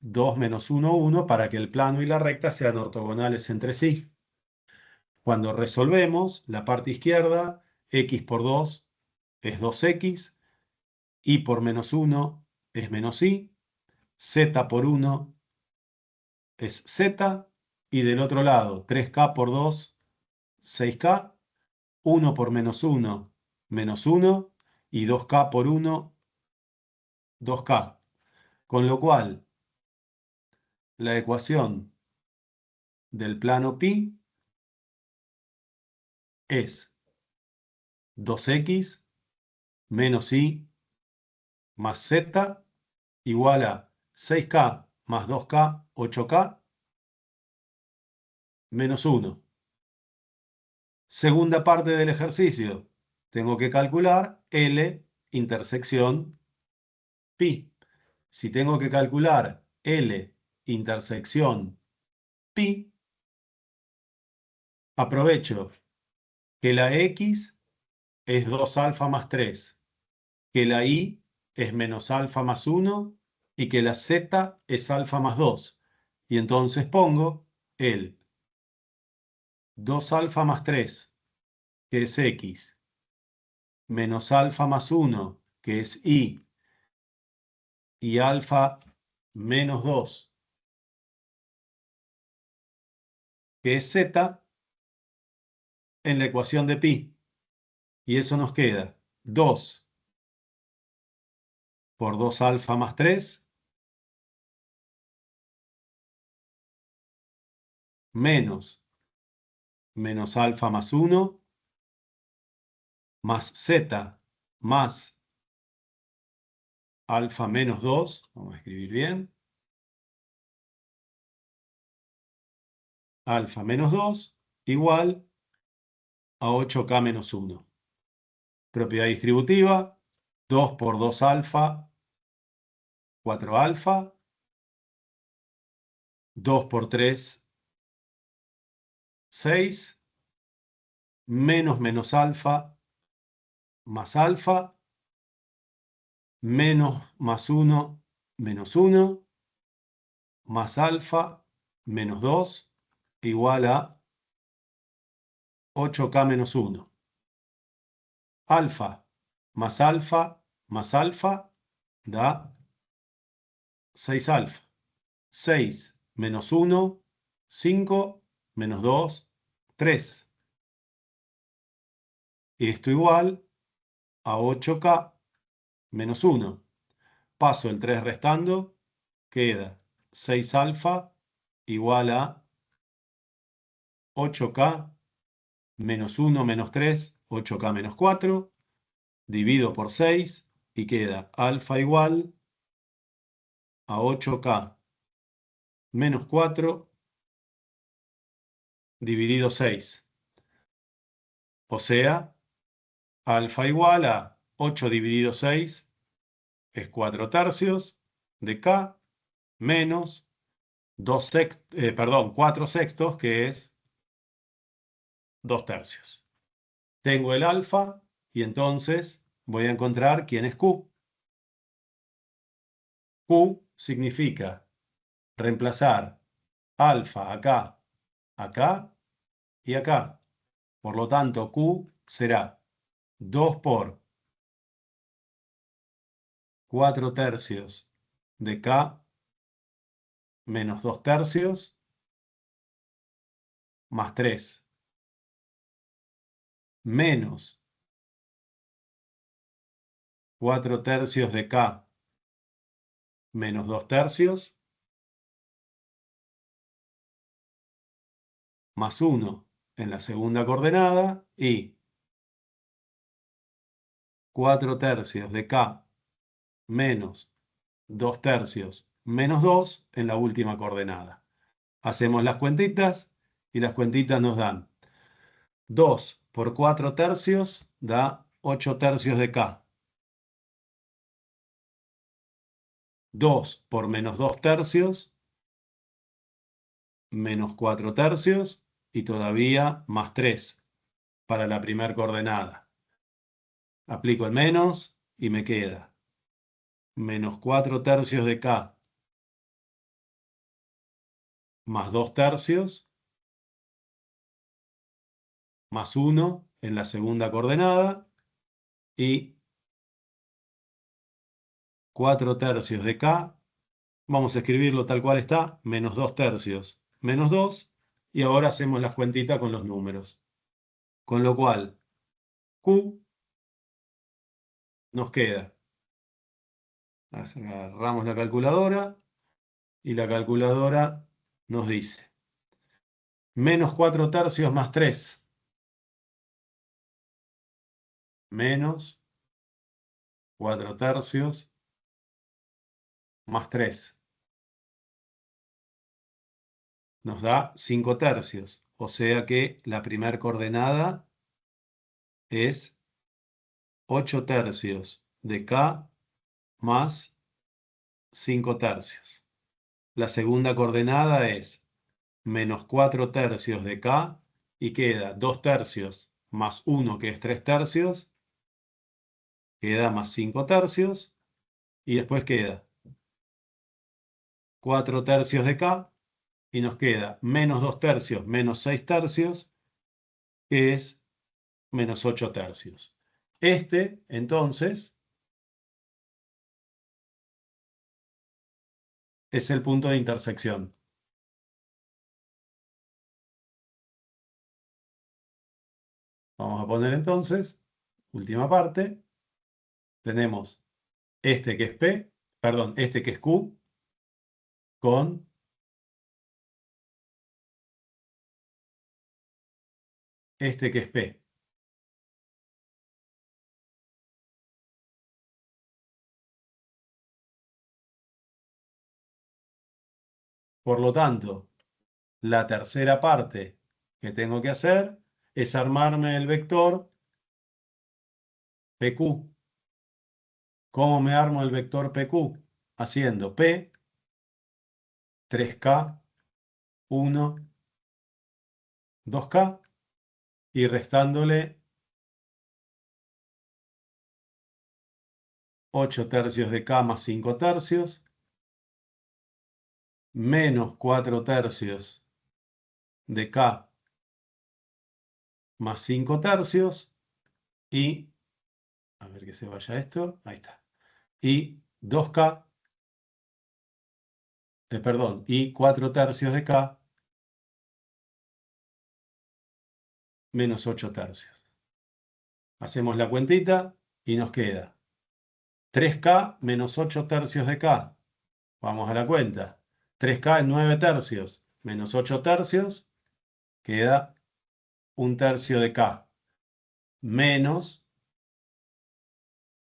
2 menos 1, 1, para que el plano y la recta sean ortogonales entre sí. Cuando resolvemos, la parte izquierda, x por 2 es 2x, y por menos 1 es menos i, z por 1 es z, y del otro lado 3k por 2, 6k, 1 por menos 1, menos 1, y 2k por 1, 2k. Con lo cual, la ecuación del plano pi es 2x menos i más z igual a 6k más 2k, 8k, menos 1. Segunda parte del ejercicio. Tengo que calcular L intersección pi. Si tengo que calcular L intersección pi, aprovecho que la x es 2 alfa más 3, que la y es menos alfa más 1 y que la z es alfa más 2. Y entonces pongo el 2 alfa más 3, que es x, menos alfa más 1, que es y alfa menos 2, que es z, en la ecuación de pi. Y eso nos queda 2 por 2 alfa más 3, menos alfa más 1, más z más alfa menos 2, vamos a escribir bien, alfa menos 2 igual a 8k menos 1. Propiedad distributiva, 2 por 2 alfa, 4 alfa, 2 por 3, 6, menos alfa, más alfa, menos más 1, menos 1, más alfa, menos 2, igual a 8k menos 1. Alfa más alfa más alfa da 6 alfa. 6 menos 1, 5, menos 2, 3. Esto igual a 8k menos 1. Paso el 3 restando, queda 6 alfa igual a 8k menos 1 menos 3, 8k menos 4. Divido por 6 y queda alfa igual a 8k menos 4 dividido 6. O sea, alfa igual a 8 dividido 6 es 4 tercios de k menos 4 sextos, que es 2 tercios. Tengo el alfa y entonces voy a encontrar quién es Q. Q significa reemplazar alfa acá, acá y acá. Por lo tanto, Q será 2 por 4 tercios de K menos 2 tercios más 3 menos 4 tercios de K menos 2 tercios más 1 en la segunda coordenada y 4 tercios de K menos 2 tercios menos 2 en la última coordenada. Hacemos las cuentitas y las cuentitas nos dan 2 por 4 tercios da 8 tercios de K. 2 por menos 2 tercios, menos 4 tercios y todavía más 3 para la primera coordenada. Aplico el menos y me queda menos 4 tercios de K más 2 tercios más 1 en la segunda coordenada y 4 tercios de K. Vamos a escribirlo tal cual está, menos 2 tercios, menos 2. Y ahora hacemos las cuentitas con los números. Con lo cual, Q nos queda. Agarramos la calculadora y la calculadora nos dice menos 4 tercios más 3. Menos 4 tercios más 3. Nos da 5 tercios. O sea que la primera coordenada es 8 tercios de K más 5 tercios. La segunda coordenada es menos 4 tercios de K y queda 2 tercios más 1 que es 3 tercios. Queda más 5 tercios y después queda 4 tercios de K y nos queda menos 2 tercios menos 6 tercios que es menos 8 tercios. Este, entonces, es el punto de intersección. Vamos a poner entonces, última parte, tenemos este que es P, perdón, este que es Q, con este que es P. Por lo tanto, la tercera parte que tengo que hacer es armarme el vector PQ. ¿Cómo me armo el vector PQ? Haciendo P, 3K, 1, 2K y restándole 8 tercios de K más 5 tercios, menos 4 tercios de K más 5 tercios y, a ver que se vaya esto, ahí está, y 2K, perdón, y 4 tercios de K menos 8 tercios. Hacemos la cuentita y nos queda 3K menos 8 tercios de K. Vamos a la cuenta. 3K es 9 tercios menos 8 tercios, queda 1 tercio de K menos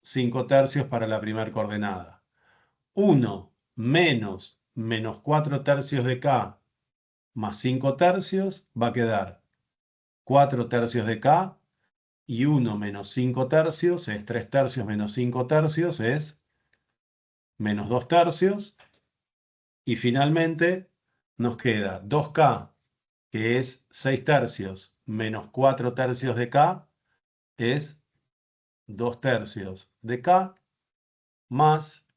5 tercios para la primera coordenada. 1 menos menos 4 tercios de K más 5 tercios va a quedar 4 tercios de K y 1 menos 5 tercios es 3 tercios menos 5 tercios es menos 2 tercios. Y finalmente nos queda 2K, que es 6 tercios, menos 4 tercios de K, es 2 tercios de K, más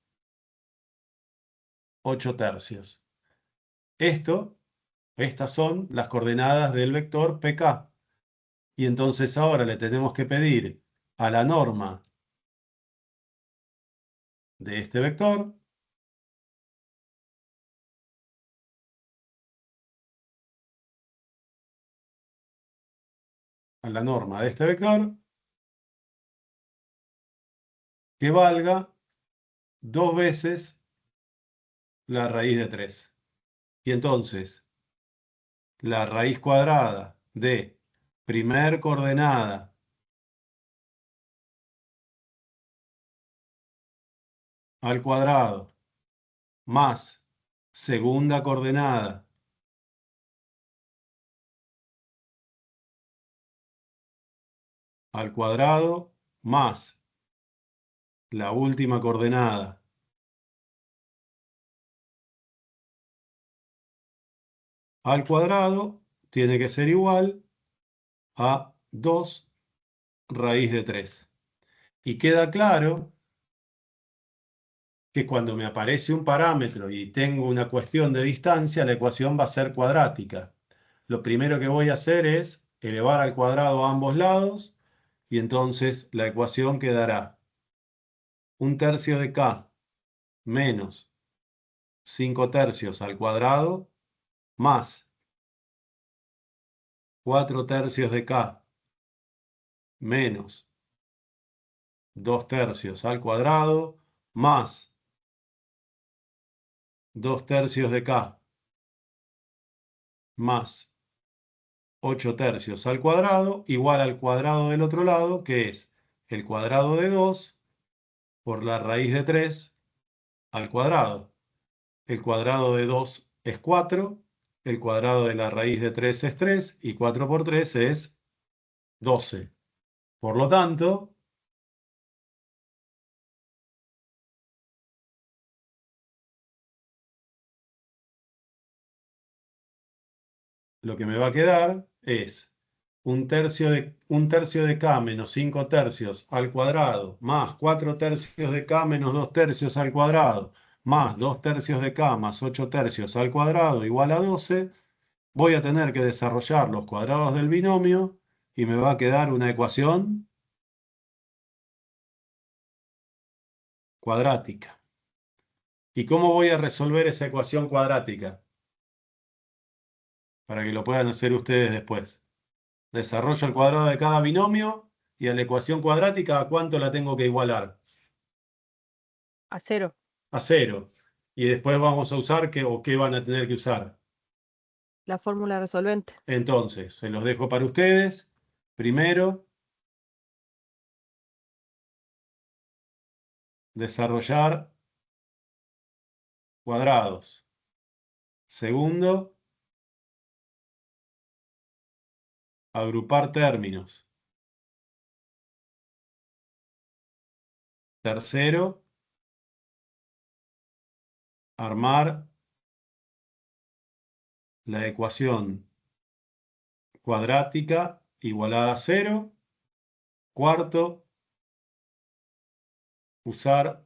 8 tercios. Estas son las coordenadas del vector PK. Y entonces ahora le tenemos que pedir a la norma de este vector que valga 2 veces la raíz de 3. Y entonces, la raíz cuadrada de primer coordenada al cuadrado más segunda coordenada al cuadrado más la última coordenada al cuadrado tiene que ser igual a 2 raíz de 3. Y queda claro que cuando me aparece un parámetro y tengo una cuestión de distancia, la ecuación va a ser cuadrática. Lo primero que voy a hacer es elevar al cuadrado a ambos lados y entonces la ecuación quedará 1 tercio de K menos 5 tercios al cuadrado más 4 tercios de K menos 2 tercios al cuadrado más 2 tercios de K más 8 tercios al cuadrado igual al cuadrado del otro lado, que es el cuadrado de 2 por la raíz de 3 al cuadrado. El cuadrado de 2 es 4, el cuadrado de la raíz de 3 es 3 y 4 por 3 es 12. Por lo tanto, lo que me va a quedar es un tercio de K menos 5 tercios al cuadrado más 4 tercios de K menos 2 tercios al cuadrado más 2 tercios de K más 8 tercios al cuadrado igual a 12. Voy a tener que desarrollar los cuadrados del binomio y me va a quedar una ecuación cuadrática. ¿Y cómo voy a resolver esa ecuación cuadrática? Para que lo puedan hacer ustedes después. Desarrollo el cuadrado de cada binomio y a la ecuación cuadrática, ¿a cuánto la tengo que igualar? A 0. A 0. Y después vamos a usar ¿qué van a tener que usar? La fórmula resolvente. Entonces, se los dejo para ustedes. Primero, desarrollar cuadrados. Segundo, agrupar términos. Tercero, armar la ecuación cuadrática igualada a 0. Cuarto, usar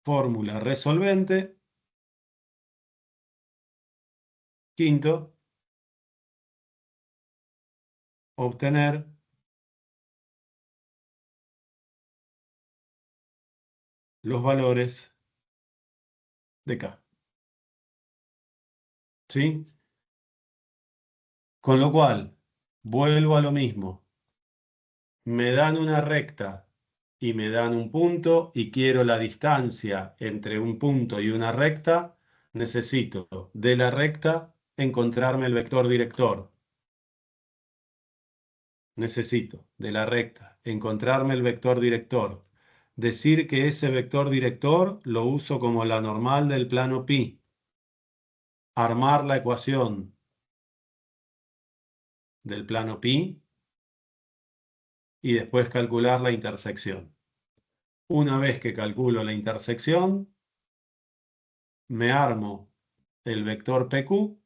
fórmula resolvente. Quinto, obtener los valores de K. ¿Sí? Con lo cual, vuelvo a lo mismo. Me dan una recta y me dan un punto y quiero la distancia entre un punto y una recta, necesito de la recta encontrarme el vector director. Necesito de la recta encontrarme el vector director. Decir que ese vector director lo uso como la normal del plano pi. Armar la ecuación del plano pi y después calcular la intersección. Una vez que calculo la intersección, me armo el vector PQ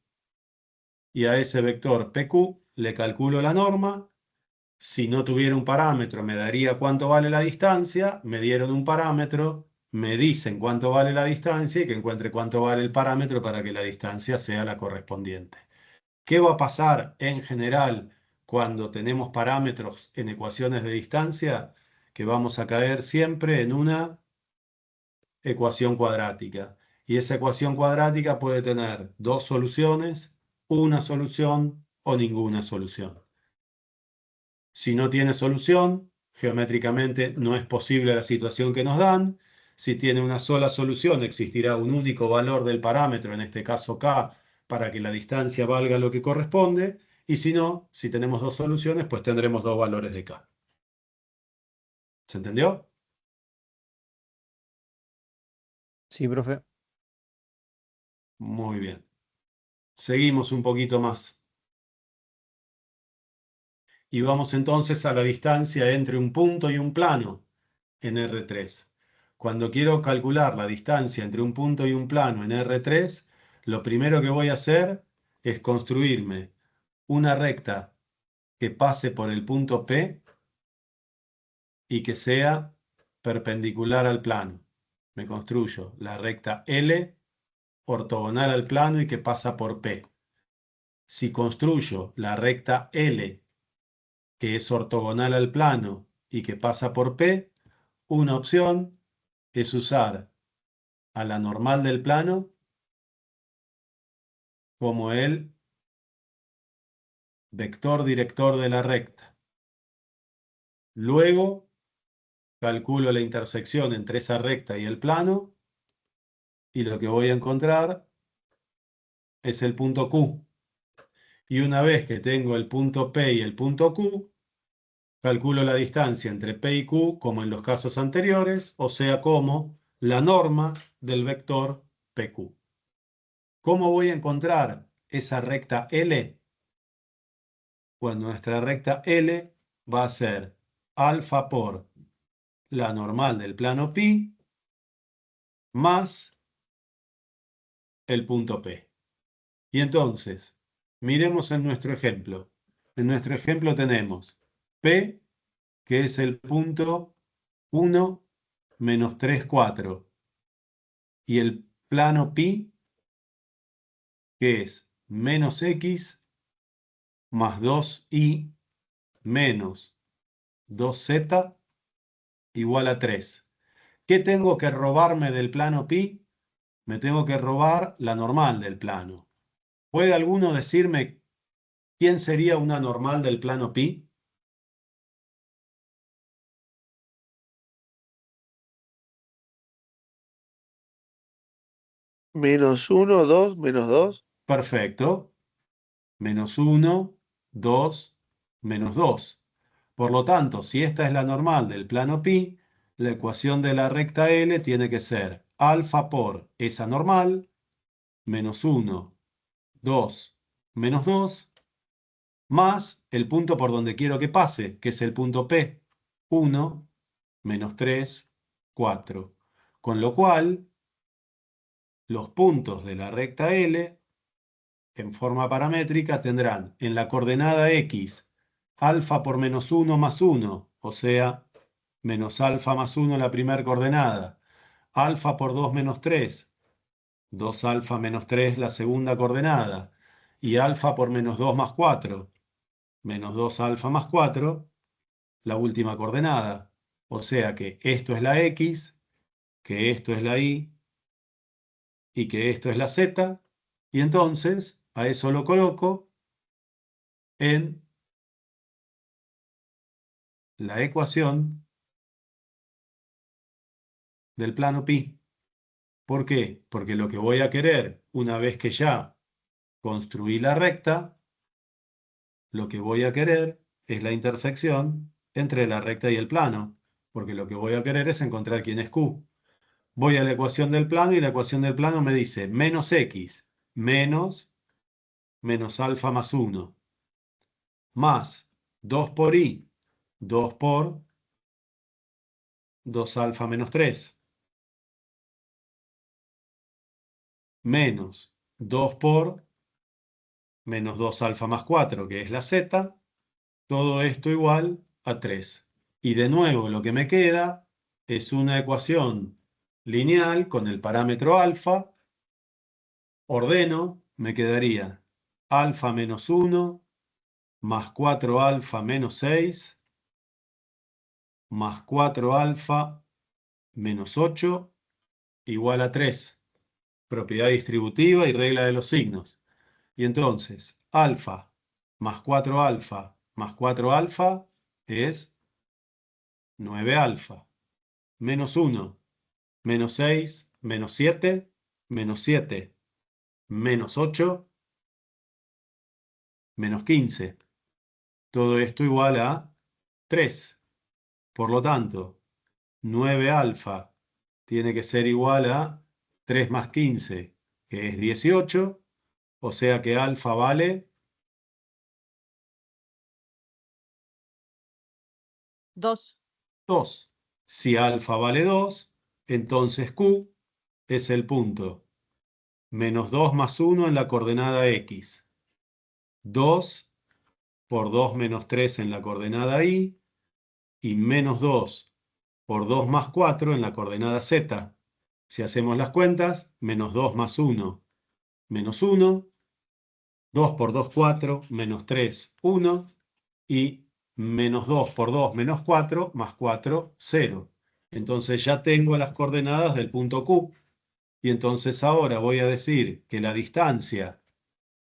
y a ese vector PQ le calculo la norma. Si no tuviera un parámetro, me daría cuánto vale la distancia. Me dieron un parámetro, me dicen cuánto vale la distancia y que encuentre cuánto vale el parámetro para que la distancia sea la correspondiente. ¿Qué va a pasar en general cuando tenemos parámetros en ecuaciones de distancia? Que vamos a caer siempre en una ecuación cuadrática. Y esa ecuación cuadrática puede tener dos soluciones, una solución o ninguna solución. Si no tiene solución, geométricamente no es posible la situación que nos dan. Si tiene una sola solución, existirá un único valor del parámetro, en este caso K, para que la distancia valga lo que corresponde. Y si no, si tenemos dos soluciones, pues tendremos dos valores de K. ¿Se entendió? Sí, profe. Muy bien. Seguimos un poquito más. Y vamos entonces a la distancia entre un punto y un plano en R3. Cuando quiero calcular la distancia entre un punto y un plano en R3, lo primero que voy a hacer es construirme una recta que pase por el punto P y que sea perpendicular al plano. Me construyo la recta L ortogonal al plano y que pasa por P. Si construyo la recta L que es ortogonal al plano y que pasa por P, una opción es usar a la normal del plano como el vector director de la recta. Luego calculo la intersección entre esa recta y el plano y lo que voy a encontrar es el punto Q. Y una vez que tengo el punto P y el punto Q, calculo la distancia entre P y Q como en los casos anteriores, o sea, como la norma del vector PQ. ¿Cómo voy a encontrar esa recta L? Pues nuestra recta L va a ser alfa por la normal del plano pi más el punto P. Y entonces, miremos en nuestro ejemplo. En nuestro ejemplo tenemos P, que es el punto 1 menos 3, 4. Y el plano pi, que es menos x más 2y menos 2z igual a 3. ¿Qué tengo que robarme del plano pi? Me tengo que robar la normal del plano. ¿Puede alguno decirme quién sería una normal del plano pi? Menos 1, 2, menos 2. Perfecto. Menos 1, 2, menos 2. Por lo tanto, si esta es la normal del plano pi, la ecuación de la recta L tiene que ser alfa por esa normal, menos 1, 2, menos 2, más el punto por donde quiero que pase, que es el punto P, 1, menos 3, 4. Con lo cual, los puntos de la recta L, en forma paramétrica, tendrán en la coordenada X, alfa por menos 1 más 1, o sea, menos alfa más 1 la primera coordenada, alfa por 2 menos 3, 2 alfa menos 3 la segunda coordenada, y alfa por menos 2 más 4, menos 2 alfa más 4, la última coordenada. O sea que esto es la X, que esto es la Y, y que esto es la Z, y entonces a eso lo coloco en la ecuación del plano pi. ¿Por qué? Porque lo que voy a querer, una vez que ya construí la recta, lo que voy a querer es la intersección entre la recta y el plano, porque lo que voy a querer es encontrar quién es Q. Voy a la ecuación del plano y la ecuación del plano me dice menos x menos alfa más 1 más 2 por y, 2 por 2 alfa menos 3, menos 2 por menos 2 alfa más 4, que es la z, todo esto igual a 3. Y de nuevo lo que me queda es una ecuación lineal con el parámetro alfa. Ordeno, me quedaría alfa menos 1 más 4 alfa menos 6 más 4 alfa menos 8 igual a 3. Propiedad distributiva y regla de los signos. Y entonces, alfa más 4 alfa más 4 alfa es 9 alfa. Menos 1, menos 6, menos 7, menos 7, menos 8, menos 15. Todo esto igual a 3. Por lo tanto, 9 alfa tiene que ser igual a 3 más 15, que es 18. O sea que alfa vale 2. 2. Si alfa vale 2, entonces Q es el punto menos 2 más 1 en la coordenada X. 2 por 2 menos 3 en la coordenada Y. Y menos 2 por 2 más 4 en la coordenada Z. Si hacemos las cuentas, menos 2 más 1, menos 1. 2 por 2, 4, menos 3, 1. Y menos 2 por 2 menos 4, más 4, 0. Entonces ya tengo las coordenadas del punto Q. Y entonces ahora voy a decir que la distancia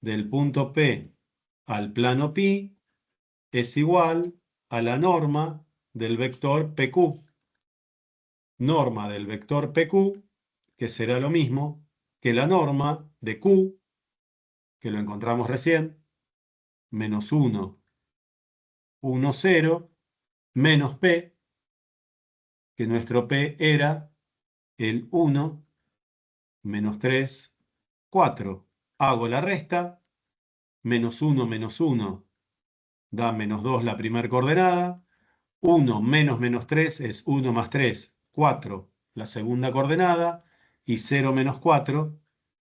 del punto P al plano pi es igual a la norma del vector PQ. Norma del vector PQ, que será lo mismo que la norma de Q, que lo encontramos recién, menos 1, 1, 0, menos P, que nuestro P era el 1, menos 3, 4. Hago la resta, menos 1 da menos 2 la primera coordenada, 1 menos menos 3 es 1 más 3, 4 la segunda coordenada, y 0 menos 4,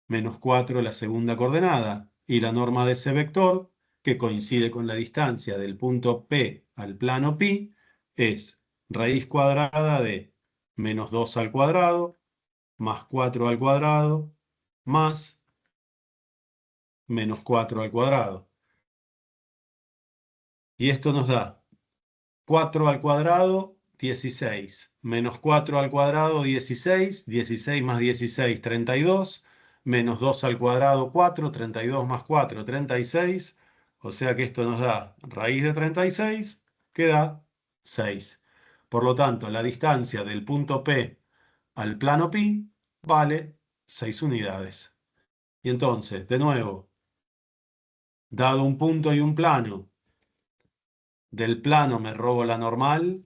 menos 4 la segunda coordenada. Y la norma de ese vector, que coincide con la distancia del punto P al plano pi, es raíz cuadrada de menos 2 al cuadrado, más 4 al cuadrado, más menos 4 al cuadrado. Y esto nos da 4 al cuadrado, 16, menos 4 al cuadrado, 16, 16 más 16, 32, menos 2 al cuadrado, 4, 32 más 4, 36, o sea que esto nos da raíz de 36, que da 6. Por lo tanto, la distancia del punto P al plano pi vale 6 unidades. Y entonces, de nuevo, dado un punto y un plano, del plano me robo la normal,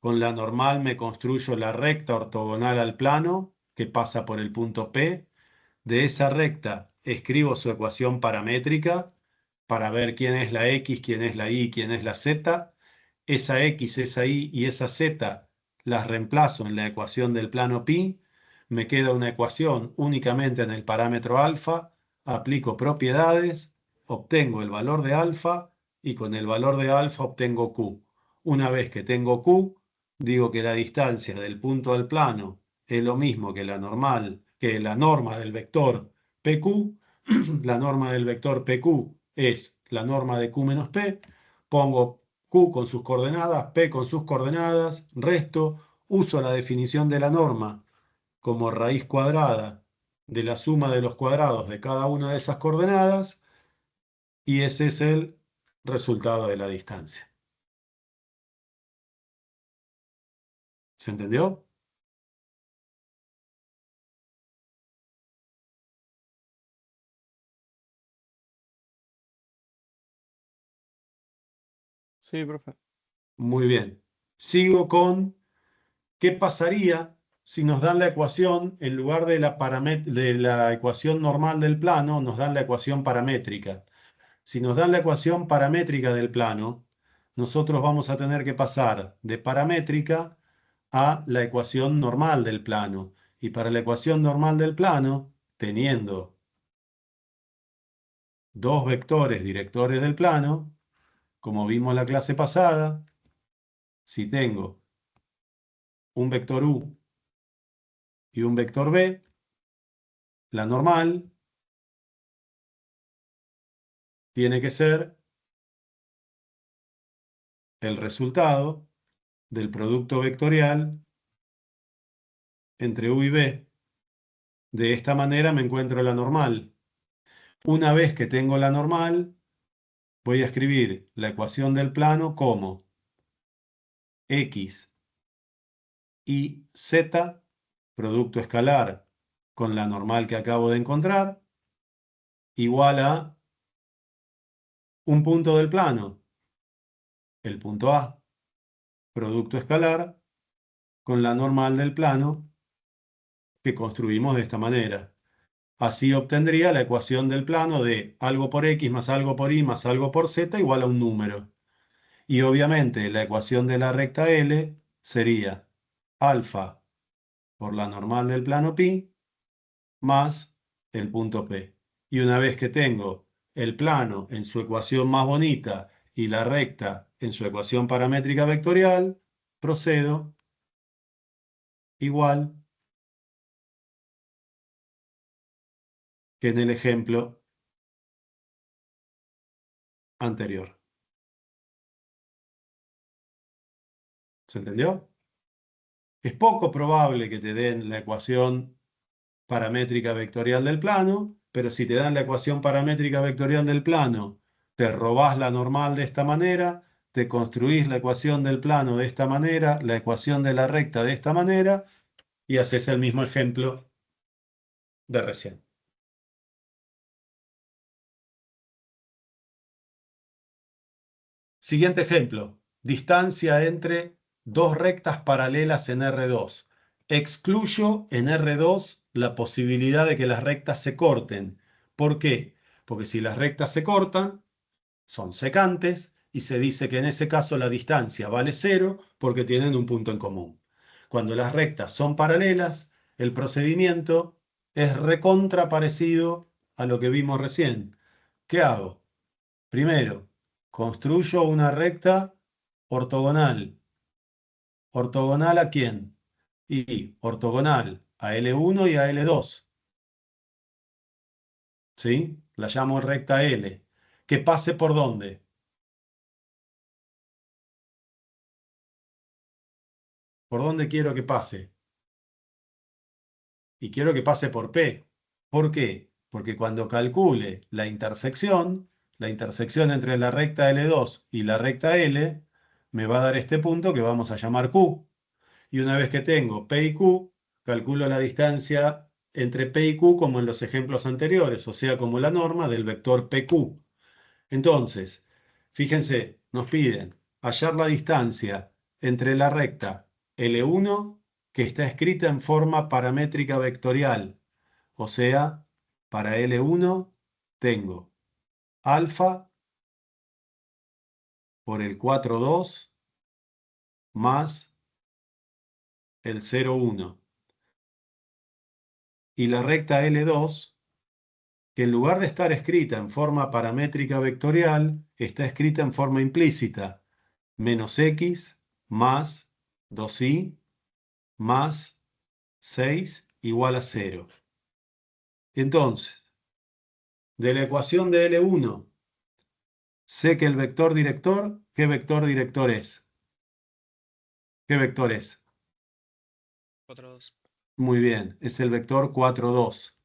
con la normal me construyo la recta ortogonal al plano que pasa por el punto P. De esa recta escribo su ecuación paramétrica para ver quién es la X, quién es la Y, quién es la Z. Esa X, esa Y y esa Z las reemplazo en la ecuación del plano pi. Me queda una ecuación únicamente en el parámetro alfa. Aplico propiedades, obtengo el valor de alfa y con el valor de alfa obtengo Q. Una vez que tengo Q, digo que la distancia del punto al plano es lo mismo que la norma del vector PQ. La norma del vector PQ es la norma de Q menos P. Pongo Q con sus coordenadas, P con sus coordenadas, resto, uso la definición de la norma como raíz cuadrada de la suma de los cuadrados de cada una de esas coordenadas, y ese es el resultado de la distancia. ¿Se entendió? Sí, profe. Muy bien. Sigo con ¿qué pasaría si nos dan la ecuación, en lugar de la ecuación normal del plano, nos dan la ecuación paramétrica? Si nos dan la ecuación paramétrica del plano, nosotros vamos a tener que pasar de paramétrica a la ecuación normal del plano. Y para la ecuación normal del plano, teniendo dos vectores directores del plano, como vimos la clase pasada, si tengo un vector u y un vector b, la normal tiene que ser el resultado del producto vectorial entre u y b. De esta manera me encuentro la normal. Una vez que tengo la normal, voy a escribir la ecuación del plano como x y z, producto escalar con la normal que acabo de encontrar, igual a un punto del plano, el punto A, producto escalar con la normal del plano que construimos de esta manera. Así obtendría la ecuación del plano de algo por x más algo por y más algo por z igual a un número. Y obviamente la ecuación de la recta L sería alfa por la normal del plano pi más el punto P. Y una vez que tengo el plano en su ecuación más bonita y la recta en su ecuación paramétrica vectorial, procedo igual que en el ejemplo anterior. ¿Se entendió? Es poco probable que te den la ecuación paramétrica vectorial del plano, pero si te dan la ecuación paramétrica vectorial del plano, te robás la normal de esta manera, te construís la ecuación del plano de esta manera, la ecuación de la recta de esta manera, y haces el mismo ejemplo de recién. Siguiente ejemplo. Distancia entre dos rectas paralelas en R2. Excluyo en R2 la posibilidad de que las rectas se corten. ¿Por qué? Porque si las rectas se cortan, son secantes y se dice que en ese caso la distancia vale 0 porque tienen un punto en común. Cuando las rectas son paralelas, el procedimiento es recontra parecido a lo que vimos recién. ¿Qué hago? Primero, construyo una recta ortogonal. ¿Ortogonal a quién? Y ortogonal a L1 y a L2. ¿Sí? La llamo recta L. ¿Que pase por dónde? ¿Por dónde quiero que pase? Y quiero que pase por P. ¿Por qué? Porque cuando calcule la intersección entre la recta L2 y la recta L, me va a dar este punto que vamos a llamar Q. Y una vez que tengo P y Q, calculo la distancia entre P y Q como en los ejemplos anteriores, o sea, como la norma del vector PQ. Entonces, fíjense, nos piden hallar la distancia entre la recta L1, que está escrita en forma paramétrica vectorial, o sea, para L1 tengo alfa por el 4,2 más el 0,1. Y la recta L2, que en lugar de estar escrita en forma paramétrica vectorial, está escrita en forma implícita, menos x más 2y más 6 igual a 0. Entonces, de la ecuación de L1, sé que el vector director, ¿qué vector director es? ¿Qué vector es? 4-2. Muy bien, es el vector 4,2.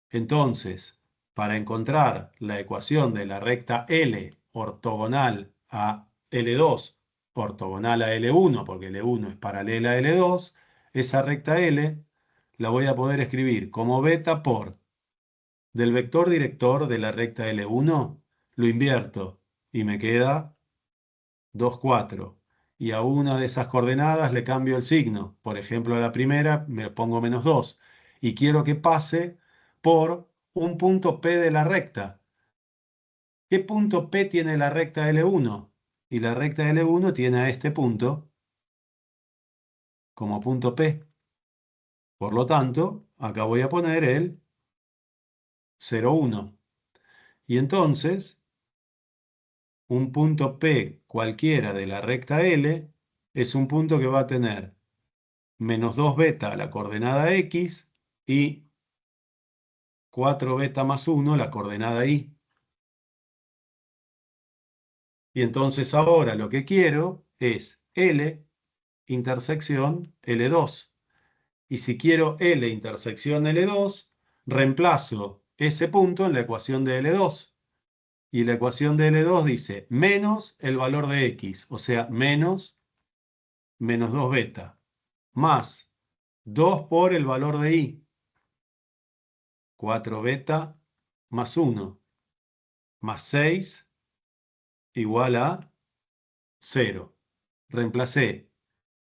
Entonces, para encontrar la ecuación de la recta L ortogonal a L2, ortogonal a L1, porque L1 es paralela a L2, esa recta L la voy a poder escribir como beta por del vector director de la recta L1, lo invierto y me queda 2, 4. Y a una de esas coordenadas le cambio el signo. Por ejemplo, a la primera me pongo menos 2. Y quiero que pase por un punto P de la recta. ¿Qué punto P tiene la recta L1? Y la recta L1 tiene a este punto como punto P. Por lo tanto, acá voy a poner el 0,1. Y entonces, un punto P cualquiera de la recta L es un punto que va a tener menos 2 beta la coordenada X y 4 beta más 1 la coordenada Y. Y entonces ahora lo que quiero es L intersección L2. Y si quiero L intersección L2, reemplazo ese punto en la ecuación de L2. Y la ecuación de L2 dice menos el valor de X, o sea, menos 2 beta, más 2 por el valor de Y, 4 beta más 1, más 6 igual a 0. Reemplacé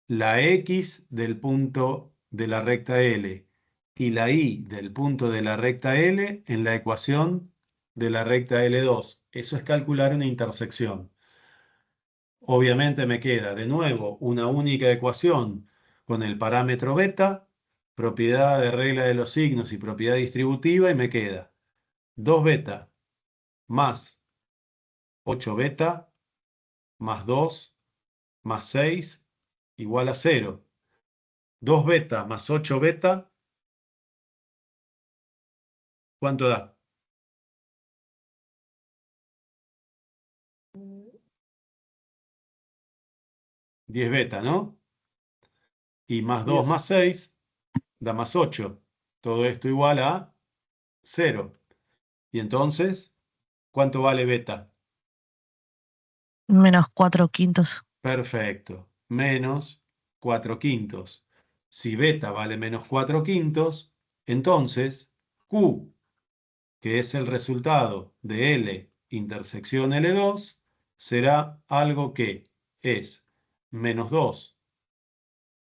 la X del punto de la recta L y la Y del punto de la recta L en la ecuación de la recta L2. Eso es calcular una intersección. Obviamente me queda de nuevo una única ecuación con el parámetro beta, propiedad de regla de los signos y propiedad distributiva, y me queda 2 beta más 8 beta más 2 más 6 igual a 0. 2 beta más 8 beta, ¿cuánto da? 10 beta, ¿no? Y más 2 10. más 6 da más 8. Todo esto igual a 0. Y entonces, ¿cuánto vale beta? Menos 4/5. Perfecto. Menos 4/5. Si beta vale menos 4/5, entonces Q, que es el resultado de L intersección L2, será algo que es menos 2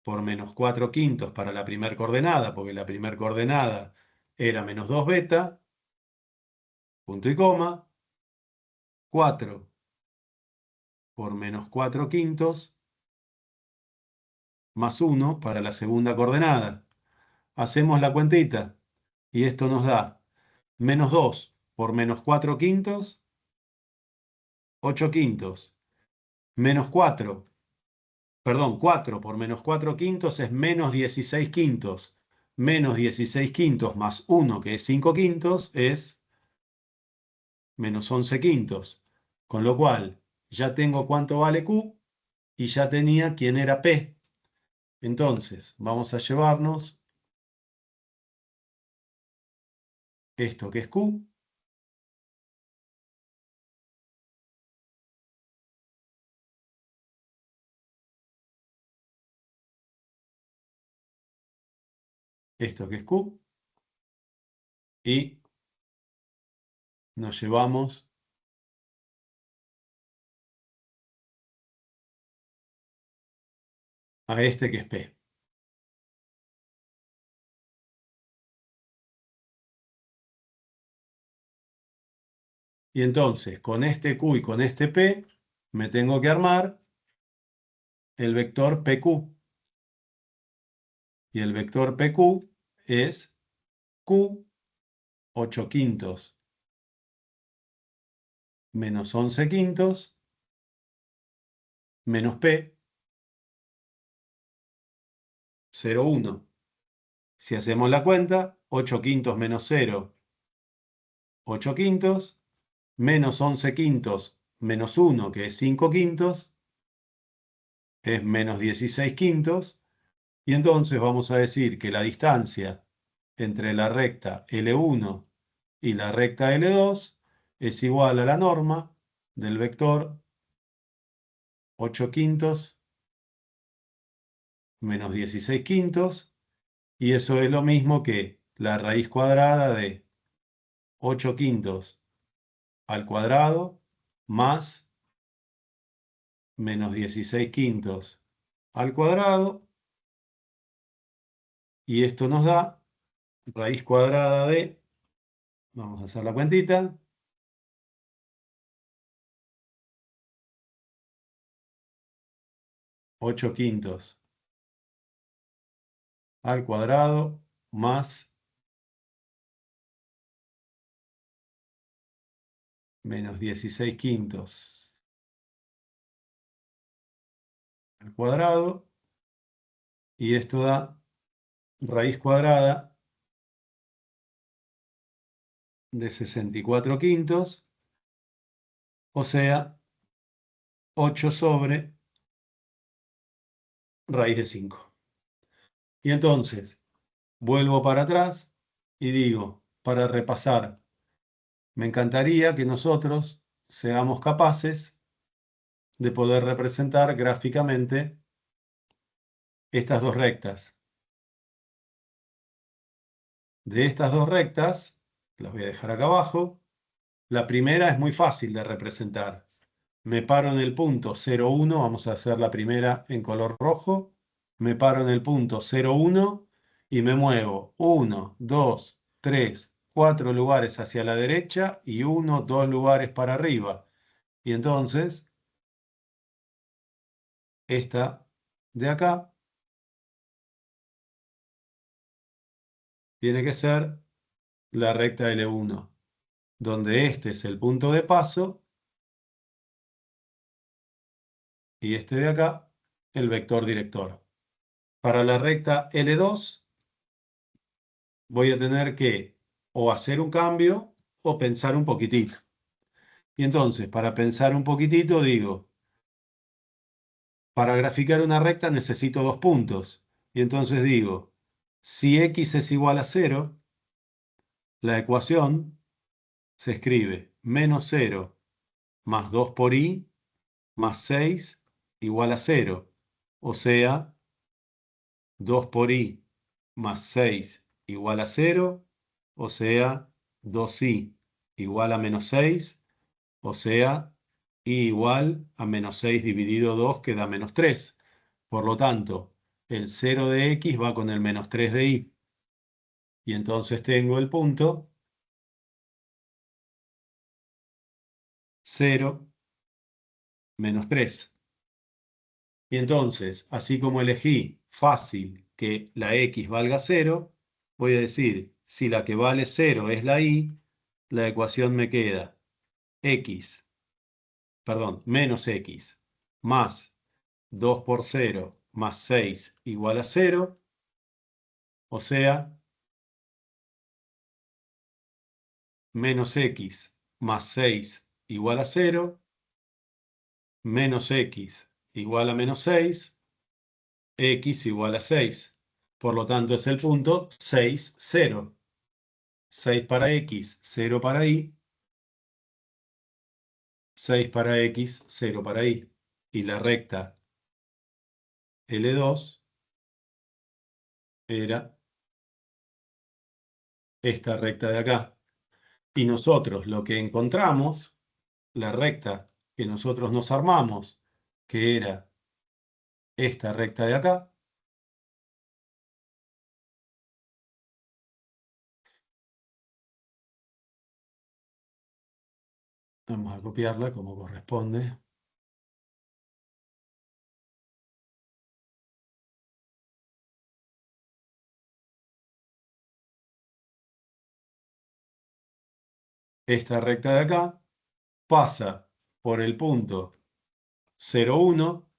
por menos 4/5 para la primera coordenada, porque la primera coordenada era menos 2 beta, punto y coma, 4 por menos 4/5 más 1 para la segunda coordenada. Hacemos la cuentita y esto nos da menos 2 por menos 4/5, 8/5, menos 4, perdón, 4 por menos 4/5 es menos 16/5, menos 16/5 más 1 que es 5/5 es menos 11/5, con lo cual ya tengo cuánto vale Q y ya tenía quién era P. Entonces, vamos a llevarnos esto que es Q, esto que es Q, y nos llevamos a este que es P. Y entonces, con este Q y con este P, me tengo que armar el vector PQ. Y el vector PQ es Q 8/5 menos 11/5 menos P 0,1. Si hacemos la cuenta, 8/5 menos 0, 8/5, menos 11/5 menos 1, que es 5/5, es menos 16/5. Y entonces vamos a decir que la distancia entre la recta L1 y la recta L2 es igual a la norma del vector 8/5 menos 16/5, y eso es lo mismo que la raíz cuadrada de 8/5 al cuadrado más menos 16/5 al cuadrado, y esto nos da raíz cuadrada de, vamos a hacer la cuentita, 8/5 al cuadrado más menos 16/5 al cuadrado, y esto da raíz cuadrada de 64/5, o sea, 8 sobre raíz de 5. Y entonces, vuelvo para atrás y digo, para repasar, me encantaría que nosotros seamos capaces de poder representar gráficamente estas dos rectas. De estas dos rectas, las voy a dejar acá abajo, la primera es muy fácil de representar. Me paro en el punto 0,1, vamos a hacer la primera en color rojo, me paro en el punto 0,1 y me muevo 1, 2, 3, 4 lugares hacia la derecha y 1, 2 lugares para arriba. Y entonces, esta de acá tiene que ser la recta L1, donde este es el punto de paso y este de acá el vector director. Para la recta L2 voy a tener que o hacer un cambio o pensar un poquitito. Y entonces, para pensar un poquitito, digo, Para graficar una recta necesito 2 puntos. Y entonces digo, si x es igual a 0, la ecuación se escribe menos 0 más 2 por y más 6 igual a 0. O sea, 2 por y más 6 igual a 0. O sea, 2y igual a menos 6. O sea, y igual a menos 6 dividido 2 que da menos 3. Por lo tanto, el 0 de x va con el menos 3 de y. Y entonces tengo el punto 0, menos 3. Y entonces, así como elegí fácil que la x valga 0, voy a decir, si la que vale 0 es la y, la ecuación me queda menos x más 2 por 0 más 6 igual a 0, o sea, menos x más 6 igual a 0, menos x igual a menos 6, x igual a 6. Por lo tanto, es el punto 6, 0. 6 para x, 0 para y. 6 para x, 0 para y. Y la recta L2 era esta recta de acá. Y nosotros lo que encontramos, la recta que nosotros nos armamos, que era esta recta de acá, vamos a copiarla como corresponde. Esta recta de acá pasa por el punto 0, 1,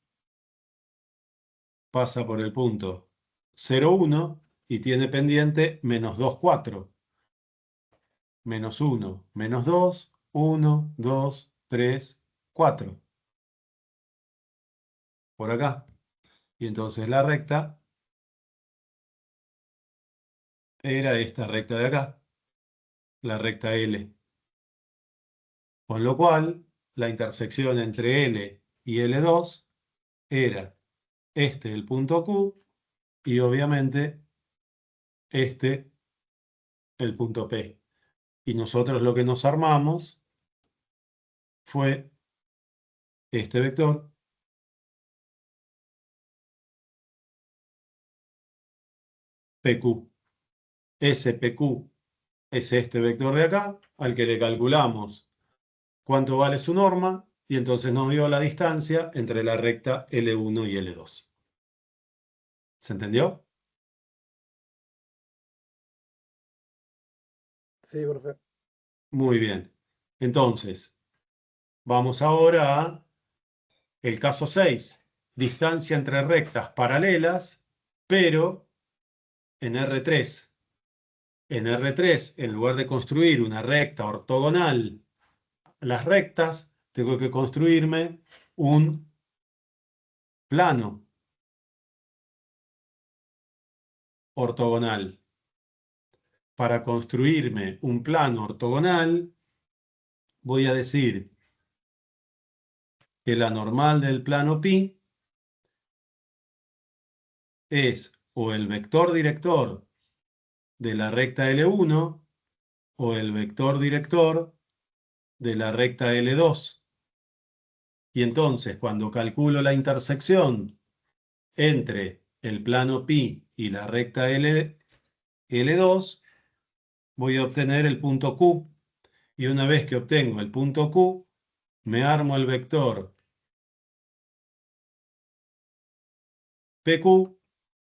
pasa por el punto 0, 1 y tiene pendiente menos 2, 4. Menos 1, menos 2, 1, 2, 3, 4. Por acá. Y entonces la recta era esta recta de acá, la recta L. Con lo cual, la intersección entre L y L2 era este el punto Q y obviamente este el punto P. Y nosotros lo que nos armamos fue este vector PQ. Ese PQ es este vector de acá, al que le calculamos cuánto vale su norma, y entonces nos dio la distancia entre la recta L1 y L2. ¿Se entendió? Sí, profe. Muy bien. Entonces, vamos ahora a el caso 6. Distancia entre rectas paralelas, pero en R3. En R3, en lugar de construir una recta ortogonal a las rectas, tengo que construirme un plano ortogonal. Para construirme un plano ortogonal, voy a decir que la normal del plano pi es o el vector director de la recta L1 o el vector director de la recta L2. Y entonces, cuando calculo la intersección entre el plano pi y la recta L2, voy a obtener el punto Q. Y una vez que obtengo el punto Q, me armo el vector PQ,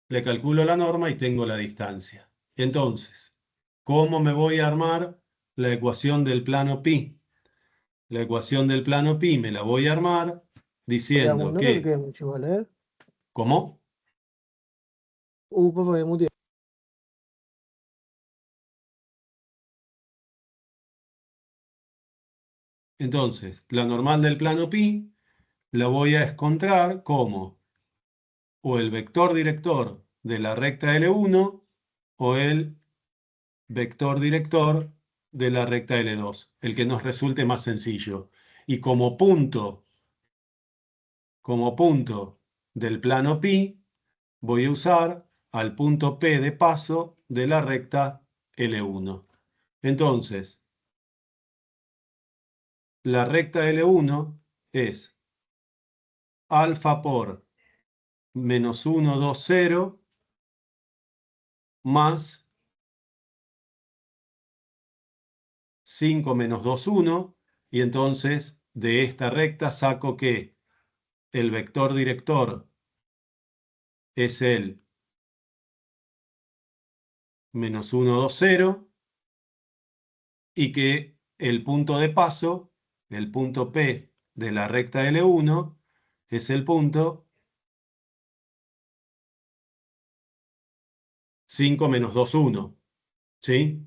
le calculo la norma y tengo la distancia. Entonces, ¿cómo me voy a armar la ecuación del plano pi? La ecuación del plano pi me la voy a armar diciendo No creo que que... quede mucho igual, ¿eh? ¿Cómo? Profe, me muteé. Entonces, la normal del plano pi la voy a encontrar como o el vector director de la recta L1 o el vector director de la recta L2, el que nos resulte más sencillo. Y como punto del plano pi, voy a usar al punto P de paso de la recta L1. Entonces, la recta L1 es alfa por menos 1, 2, 0 más 5 menos 2, 1. Y entonces de esta recta saco que el vector director es el menos 1, 2, 0 y que el punto de paso, el punto P de la recta L1, es el punto 5 menos 2, 1. ¿Sí?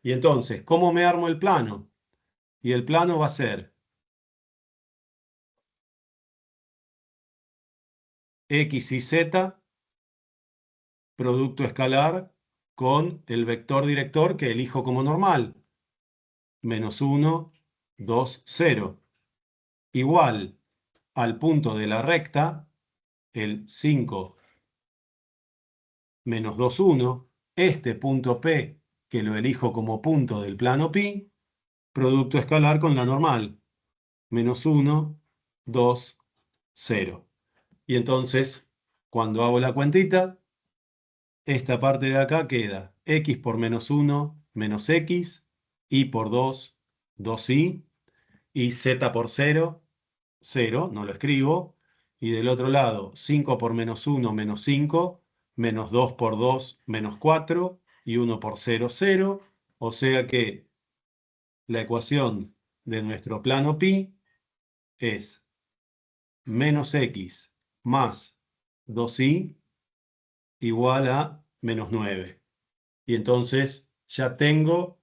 Y entonces, ¿cómo me armo el plano? Y el plano va a ser X y Z, producto escalar con el vector director que elijo como normal. Menos 1, 2, 0. Igual al punto de la recta, el 5 menos 2, 1. Este punto P, que lo elijo como punto del plano pi, producto escalar con la normal. Menos 1, 2, 0. Y entonces, cuando hago la cuentita, esta parte de acá queda x por menos 1 menos x, y por 2, 2y, y z por 0, 0, no lo escribo. Y del otro lado, 5 por menos 1 menos 5, menos 2 por 2 menos 4, y 1 por 0, 0. O sea que la ecuación de nuestro plano pi es menos x más 2y igual a menos 9. Y entonces ya tengo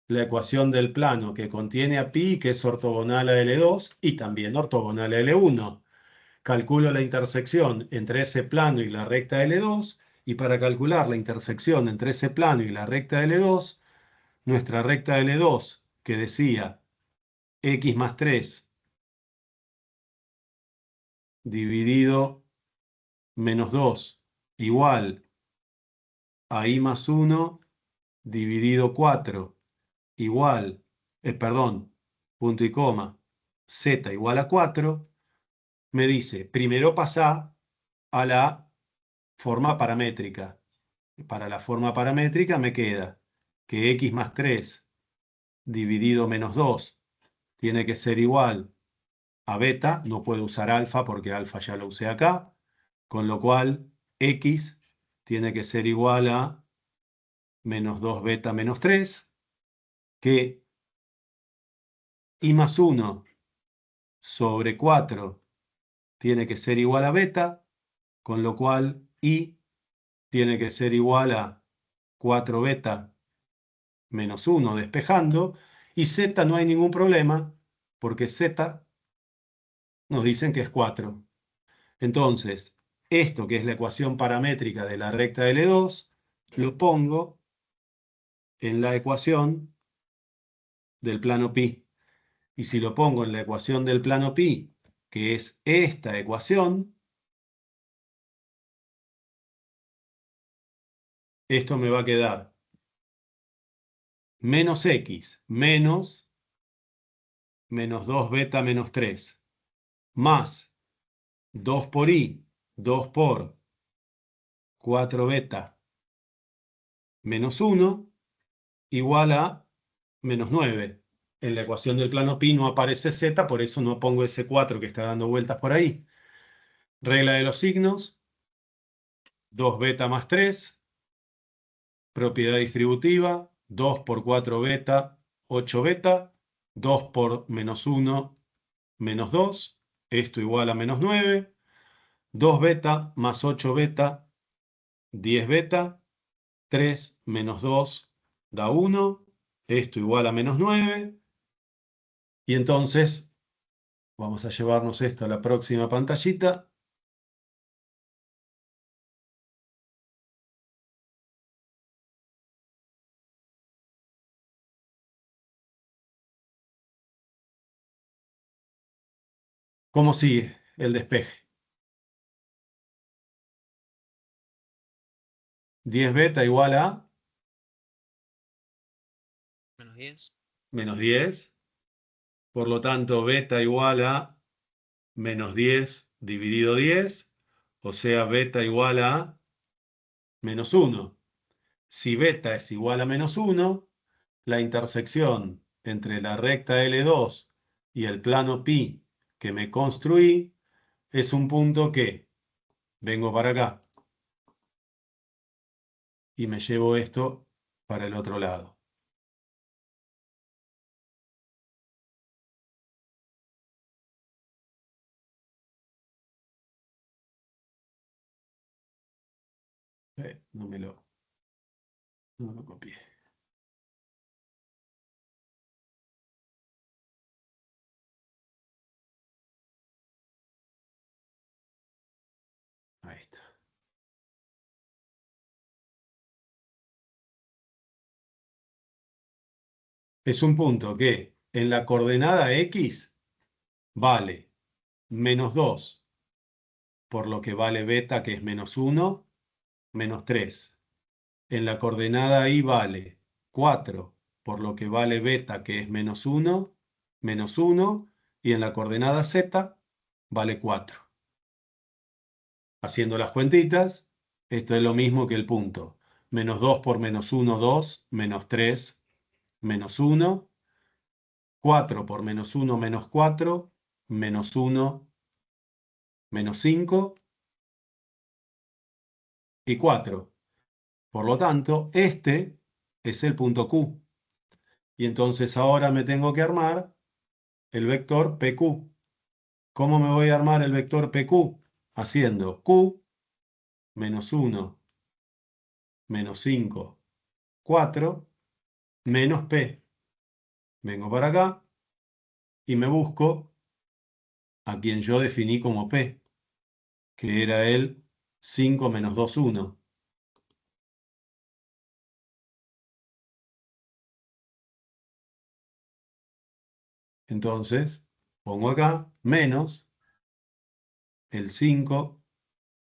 la ecuación del plano que contiene a pi, que es ortogonal a L2 y también ortogonal a L1. Calculo la intersección entre ese plano y la recta L2, y para calcular la intersección entre ese plano y la recta L2, nuestra recta L2, que decía x más 3 dividido menos 2 igual a y más 1 dividido 4 igual, punto y coma, z igual a 4, me dice, primero pasa a la forma paramétrica. Para la forma paramétrica me queda que x más 3 dividido menos 2 tiene que ser igual a beta, no puedo usar alfa porque alfa ya lo usé acá, con lo cual x tiene que ser igual a menos 2 beta menos 3, que y más 1 sobre 4 tiene que ser igual a beta, con lo cual y tiene que ser igual a 4 beta menos 1 despejando, y z no hay ningún problema, porque z nos dicen que es 4. Entonces, esto que es la ecuación paramétrica de la recta L2, lo pongo en la ecuación del plano pi. Y si lo pongo en la ecuación del plano pi, que es esta ecuación, esto me va a quedar menos x menos 2 beta menos 3 más 2 por y, 2 por 4 beta menos 1 igual a menos 9. En la ecuación del plano pi no aparece z, por eso no pongo ese 4 que está dando vueltas por ahí. Regla de los signos, 2 beta más 3, propiedad distributiva, 2 por 4 beta, 8 beta, 2 por menos 1, menos 2, esto igual a menos 9, 2 beta más 8 beta, 10 beta, 3 menos 2 da 1, esto igual a menos 9, y entonces vamos a llevarnos esto a la próxima pantallita. ¿Cómo sigue el despeje? 10 beta igual a Menos 10. menos 10. Por lo tanto, beta igual a menos 10 dividido 10. O sea, beta igual a menos 1. Si beta es igual a menos 1, la intersección entre la recta L2 y el plano pi que me construí es un punto que vengo para acá y me llevo esto para el otro lado. No lo copié. Ahí está. Es un punto que en la coordenada X vale menos 2, por lo que vale beta, que es menos 1, menos 3. En la coordenada Y vale 4, por lo que vale beta, que es menos 1, menos 1. Y en la coordenada Z vale 4. Haciendo las cuentitas, esto es lo mismo que el punto. Menos 2 por menos 1, 2, menos 3, menos 1. 4 por menos 1, menos 4, menos 1, menos 5 y 4. Por lo tanto, este es el punto Q. Y entonces ahora me tengo que armar el vector PQ. ¿Cómo me voy a armar el vector PQ? Haciendo Q menos 1, menos 5, 4, menos P. Vengo para acá y me busco a quien yo definí como P, que era el 5 menos 2, 1. Entonces, pongo acá menos el 5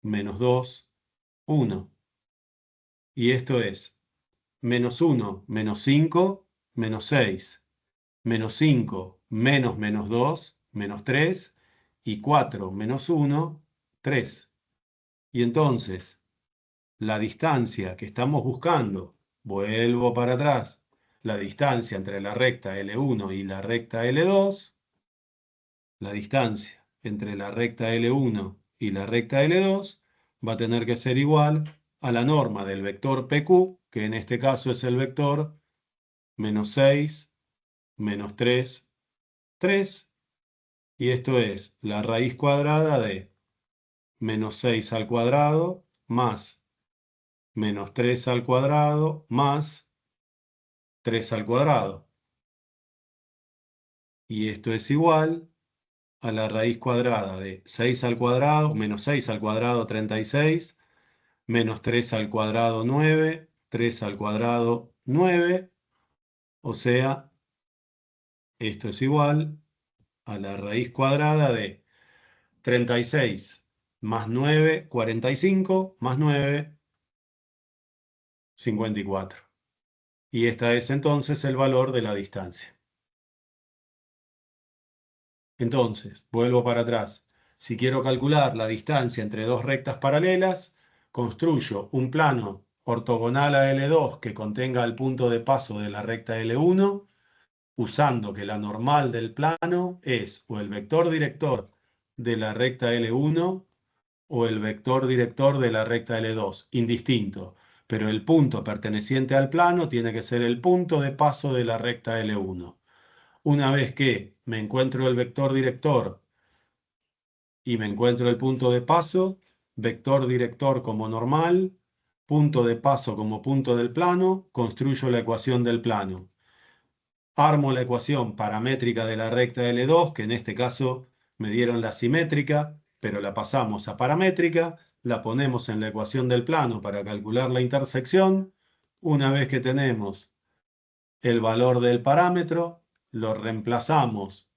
menos 2, 1. Y esto es menos 1 menos 5, menos 6. Menos 5 menos menos 2, menos 3. Y 4 menos 1, 3. Y entonces, la distancia que estamos buscando, vuelvo para atrás, la distancia entre la recta L1 y la recta L2, la distancia entre la recta L1 y la recta L2 va a tener que ser igual a la norma del vector PQ, que en este caso es el vector menos 6, menos 3, 3. Y esto es la raíz cuadrada de menos 6 al cuadrado más menos 3 al cuadrado más 3 al cuadrado. Y esto es igual a la raíz cuadrada de 6 al cuadrado, menos 6 al cuadrado, 36, menos 3 al cuadrado, 9, 3 al cuadrado, 9. O sea, esto es igual a la raíz cuadrada de 36 más 9, 45, más 9, 54. Y esta es entonces el valor de la distancia. Entonces, vuelvo para atrás. Si quiero calcular la distancia entre dos rectas paralelas, construyo un plano ortogonal a L2 que contenga el punto de paso de la recta L1, usando que la normal del plano es o el vector director de la recta L1 o el vector director de la recta L2, indistinto. Pero el punto perteneciente al plano tiene que ser el punto de paso de la recta L1. Una vez que me encuentro el vector director y me encuentro el punto de paso, vector director como normal, punto de paso como punto del plano, construyo la ecuación del plano. Armo la ecuación paramétrica de la recta L2, que en este caso me dieron la simétrica, pero la pasamos a paramétrica, la ponemos en la ecuación del plano para calcular la intersección. Una vez que tenemos el valor del parámetro, lo reemplazamos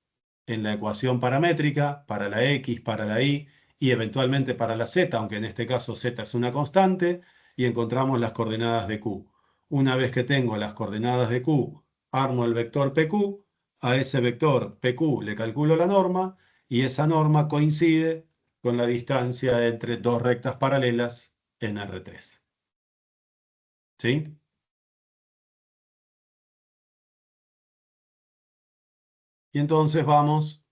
en la ecuación paramétrica para la X, para la Y y eventualmente para la Z, aunque en este caso Z es una constante, y encontramos las coordenadas de Q. Una vez que tengo las coordenadas de Q, armo el vector PQ, a ese vector PQ le calculo la norma, y esa norma coincide con la distancia entre dos rectas paralelas en R3. ¿Sí? Y entonces vamos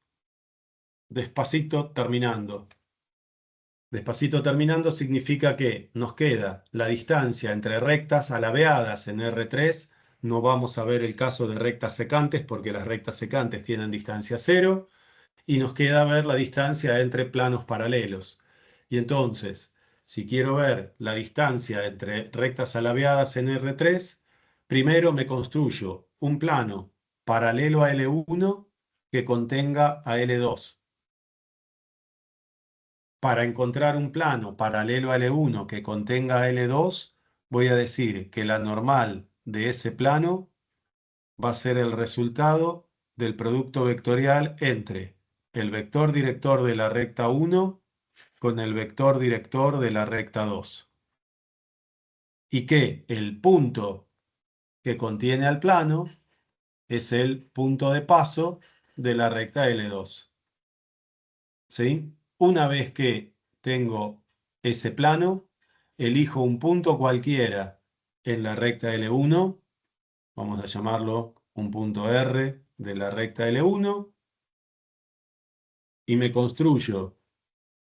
despacito terminando. Despacito terminando significa que nos queda la distancia entre rectas alabeadas en R3. No vamos a ver el caso de rectas secantes porque las rectas secantes tienen distancia 0. Y nos queda ver la distancia entre planos paralelos. Y entonces, si quiero ver la distancia entre rectas alabeadas en R3, primero me construyo un plano paralelo a L1 que contenga a L2. Para encontrar un plano paralelo a L1 que contenga a L2, voy a decir que la normal de ese plano va a ser el resultado del producto vectorial entre el vector director de la recta 1 con el vector director de la recta 2. Y que el punto que contiene al plano es el punto de paso de la recta L2. ¿Sí? Una vez que tengo ese plano, elijo un punto cualquiera en la recta L1, vamos a llamarlo un punto R de la recta L1, y me construyo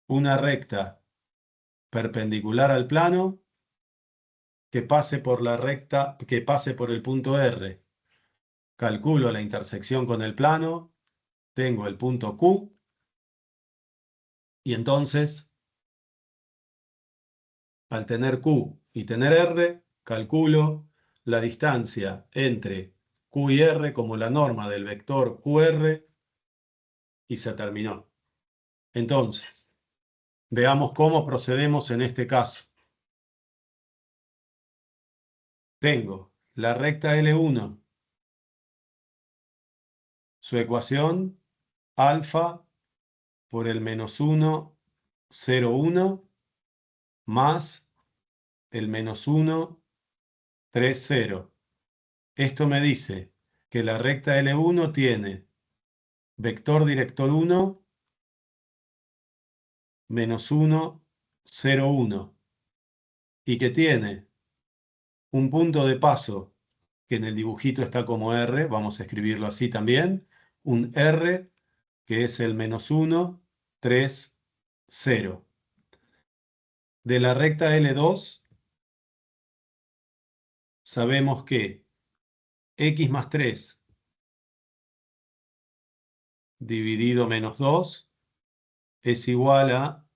una recta perpendicular al plano que pase por la recta, que pase por el punto R. Calculo la intersección con el plano, tengo el punto Q, y entonces, al tener Q y tener R, calculo la distancia entre Q y R como la norma del vector QR, y se terminó. Entonces, veamos cómo procedemos en este caso. Tengo la recta L1, su ecuación, alfa por el menos 1, 0, 1, más el menos 1, 3, 0. Esto me dice que la recta L1 tiene vector director 1, menos 1, 0, 1. Y que tiene un punto de paso que en el dibujito está como R, vamos a escribirlo así también, un R que es el menos 1, 3, 0. De la recta L2 sabemos que x más 3 dividido menos 2 es igual a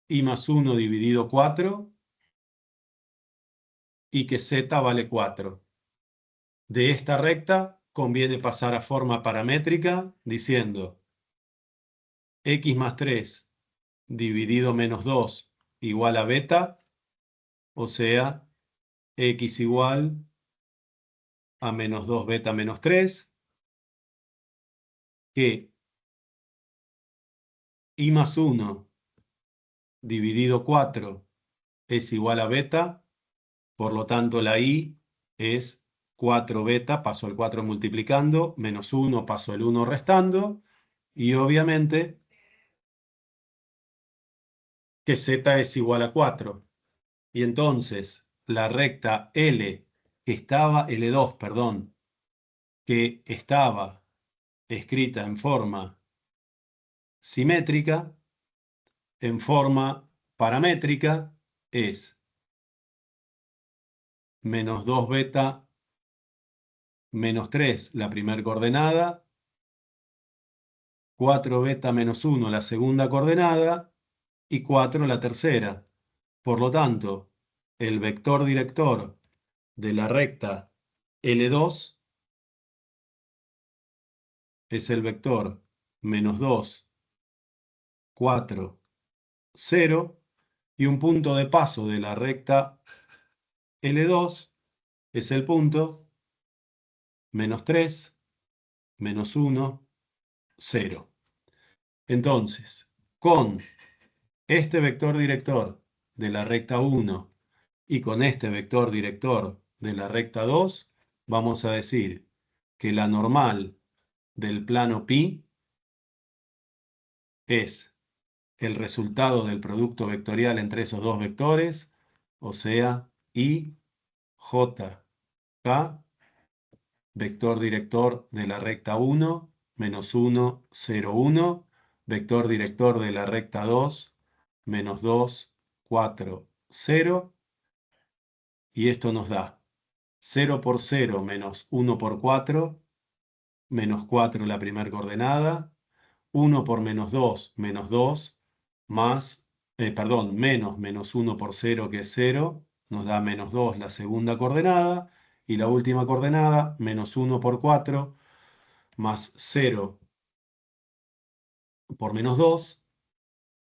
y más 1 dividido 4 y que z vale 4. De esta recta conviene pasar a forma paramétrica diciendo x más 3 dividido menos 2 igual a beta, o sea, x igual a menos 2 beta menos 3, que y más 1 dividido 4 es igual a beta, por lo tanto la y es 4 beta, paso el 4 multiplicando, menos 1 paso el 1 restando, y obviamente que z es igual a 4. Y entonces la recta L, L2, perdón, que estaba escrita en forma simétrica, en forma paramétrica, es menos 2 beta menos 3 la primera coordenada, 4 beta menos 1 la segunda coordenada y 4 la tercera. Por lo tanto, el vector director de la recta L2 es el vector menos 2, 4, 0, y un punto de paso de la recta L2 es el punto menos 3, menos 1, 0. Entonces, con este vector director de la recta 1 y con este vector director de la recta 2, vamos a decir que la normal del plano pi es el resultado del producto vectorial entre esos dos vectores, o sea, I, J, K, vector director de la recta 1, menos 1, 0, 1, vector director de la recta 2, menos 2, 4, 0, y esto nos da 0 por 0 menos 1 por 4, menos 4 la primera coordenada, 1 por menos 2, menos 2, más, menos 1 por 0 que es 0, nos da menos 2 la segunda coordenada, y la última coordenada, menos 1 por 4, más 0 por menos 2,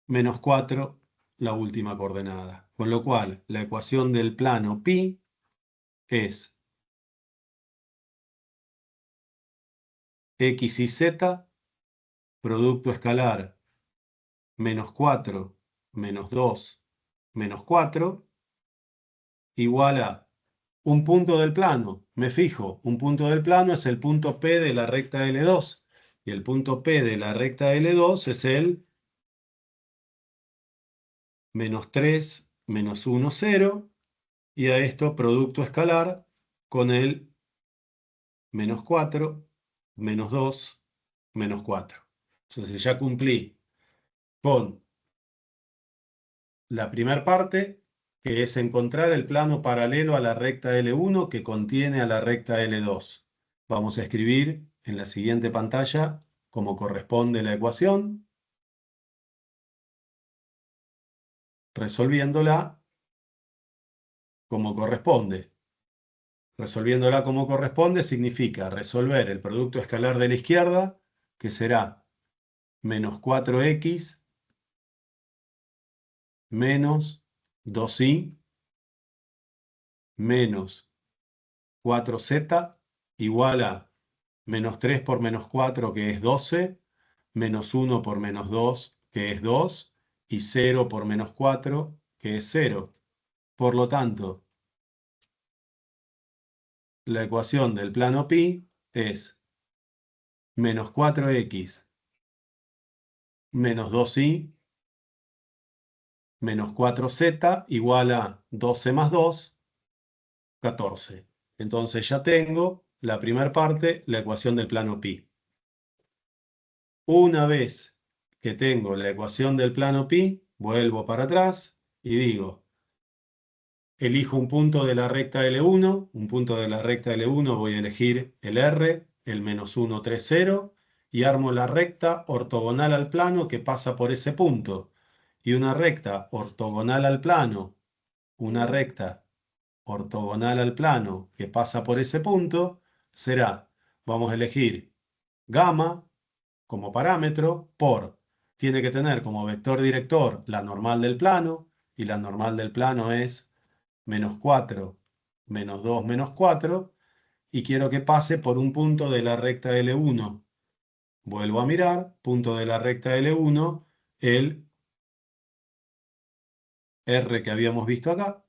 menos 4 la última coordenada. Con lo cual, la ecuación del plano pi es x y z, producto escalar, menos 4, menos 2, menos 4, igual a un punto del plano. Me fijo, un punto del plano es el punto P de la recta L2. Y el punto P de la recta L2 es el menos 3, menos 1, 0. Y a esto producto escalar con el menos 4, menos 2, menos 4. Entonces ya cumplí con la primera parte, que es encontrar el plano paralelo a la recta L1 que contiene a la recta L2. Vamos a escribir en la siguiente pantalla como corresponde la ecuación, resolviéndola como corresponde. Resolviéndola como corresponde significa resolver el producto escalar de la izquierda, que será menos 4x menos 2y menos 4z igual a menos 3 por menos 4, que es 12, menos 1 por menos 2, que es 2, y 0 por menos 4, que es 0. Por lo tanto, la ecuación del plano pi es menos 4x menos 2y menos 4z igual a 12 más 2, 14. Entonces ya tengo la primera parte, la ecuación del plano pi. Una vez que tengo la ecuación del plano pi, vuelvo para atrás y digo, elijo un punto de la recta L1, un punto de la recta L1 voy a elegir el R, el menos 1, 3, 0, y armo la recta ortogonal al plano que pasa por ese punto. Y una recta ortogonal al plano, una recta ortogonal al plano que pasa por ese punto, será, vamos a elegir gamma como parámetro tiene que tener como vector director la normal del plano, y la normal del plano es menos 4, menos 2, menos 4, y quiero que pase por un punto de la recta L1. Vuelvo a mirar, punto de la recta L1, el R que habíamos visto acá.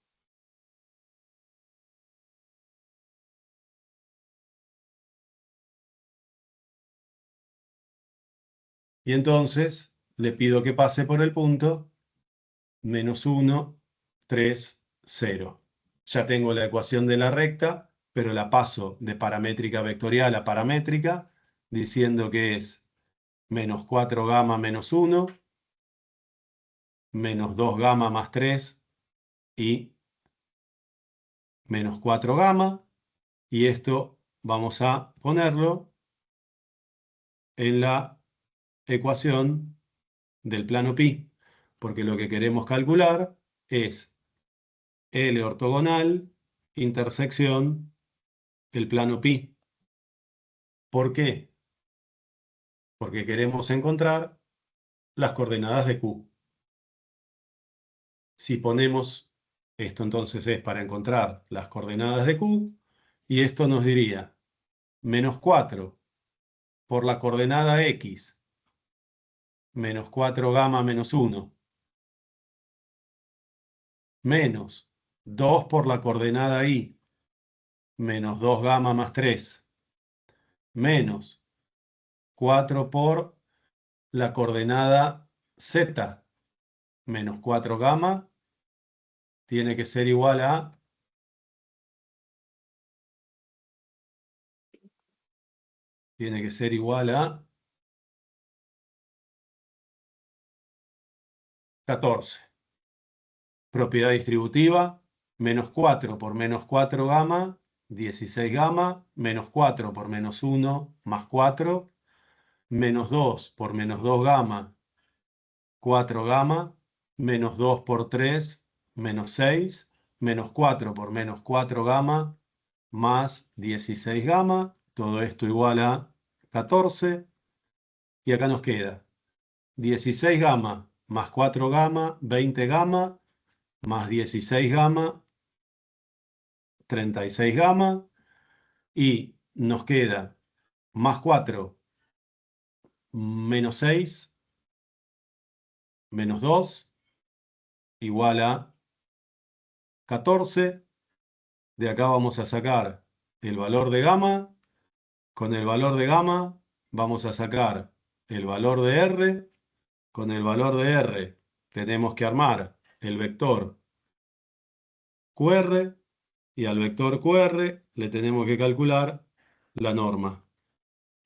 Y entonces le pido que pase por el punto menos 1, 3, 0. Ya tengo la ecuación de la recta, pero la paso de paramétrica vectorial a paramétrica, diciendo que es menos 4 gamma menos 1, menos 2 gamma más 3 y menos 4 gamma. Y esto vamos a ponerlo en la ecuación del plano pi, porque lo que queremos calcular es L ortogonal intersección el plano pi. ¿Por qué? Porque queremos encontrar las coordenadas de Q. Si ponemos esto, entonces es para encontrar las coordenadas de Q, y esto nos diría menos 4 por la coordenada X, menos 4 gamma menos 1, menos 2 por la coordenada Y, menos 2 gamma más 3, menos 4 por la coordenada Z, menos 4 gamma, tiene que ser igual a 14. Propiedad distributiva, menos 4 por menos 4 gamma, 16 gamma, menos 4 por menos 1, más 4, menos 2 por menos 2 gamma, 4 gamma, menos 2 por 3, menos 6, menos 4 por menos 4 gamma, más 16 gamma, todo esto igual a 14, y acá nos queda 16 gamma más 4 gamma, 20 gamma, más 16 gamma, 36 gamma, y nos queda más 4, menos 6, menos 2, igual a 14. De acá vamos a sacar el valor de gamma. Con el valor de gamma vamos a sacar el valor de R. Con el valor de R tenemos que armar el vector QR, y al vector QR le tenemos que calcular la norma.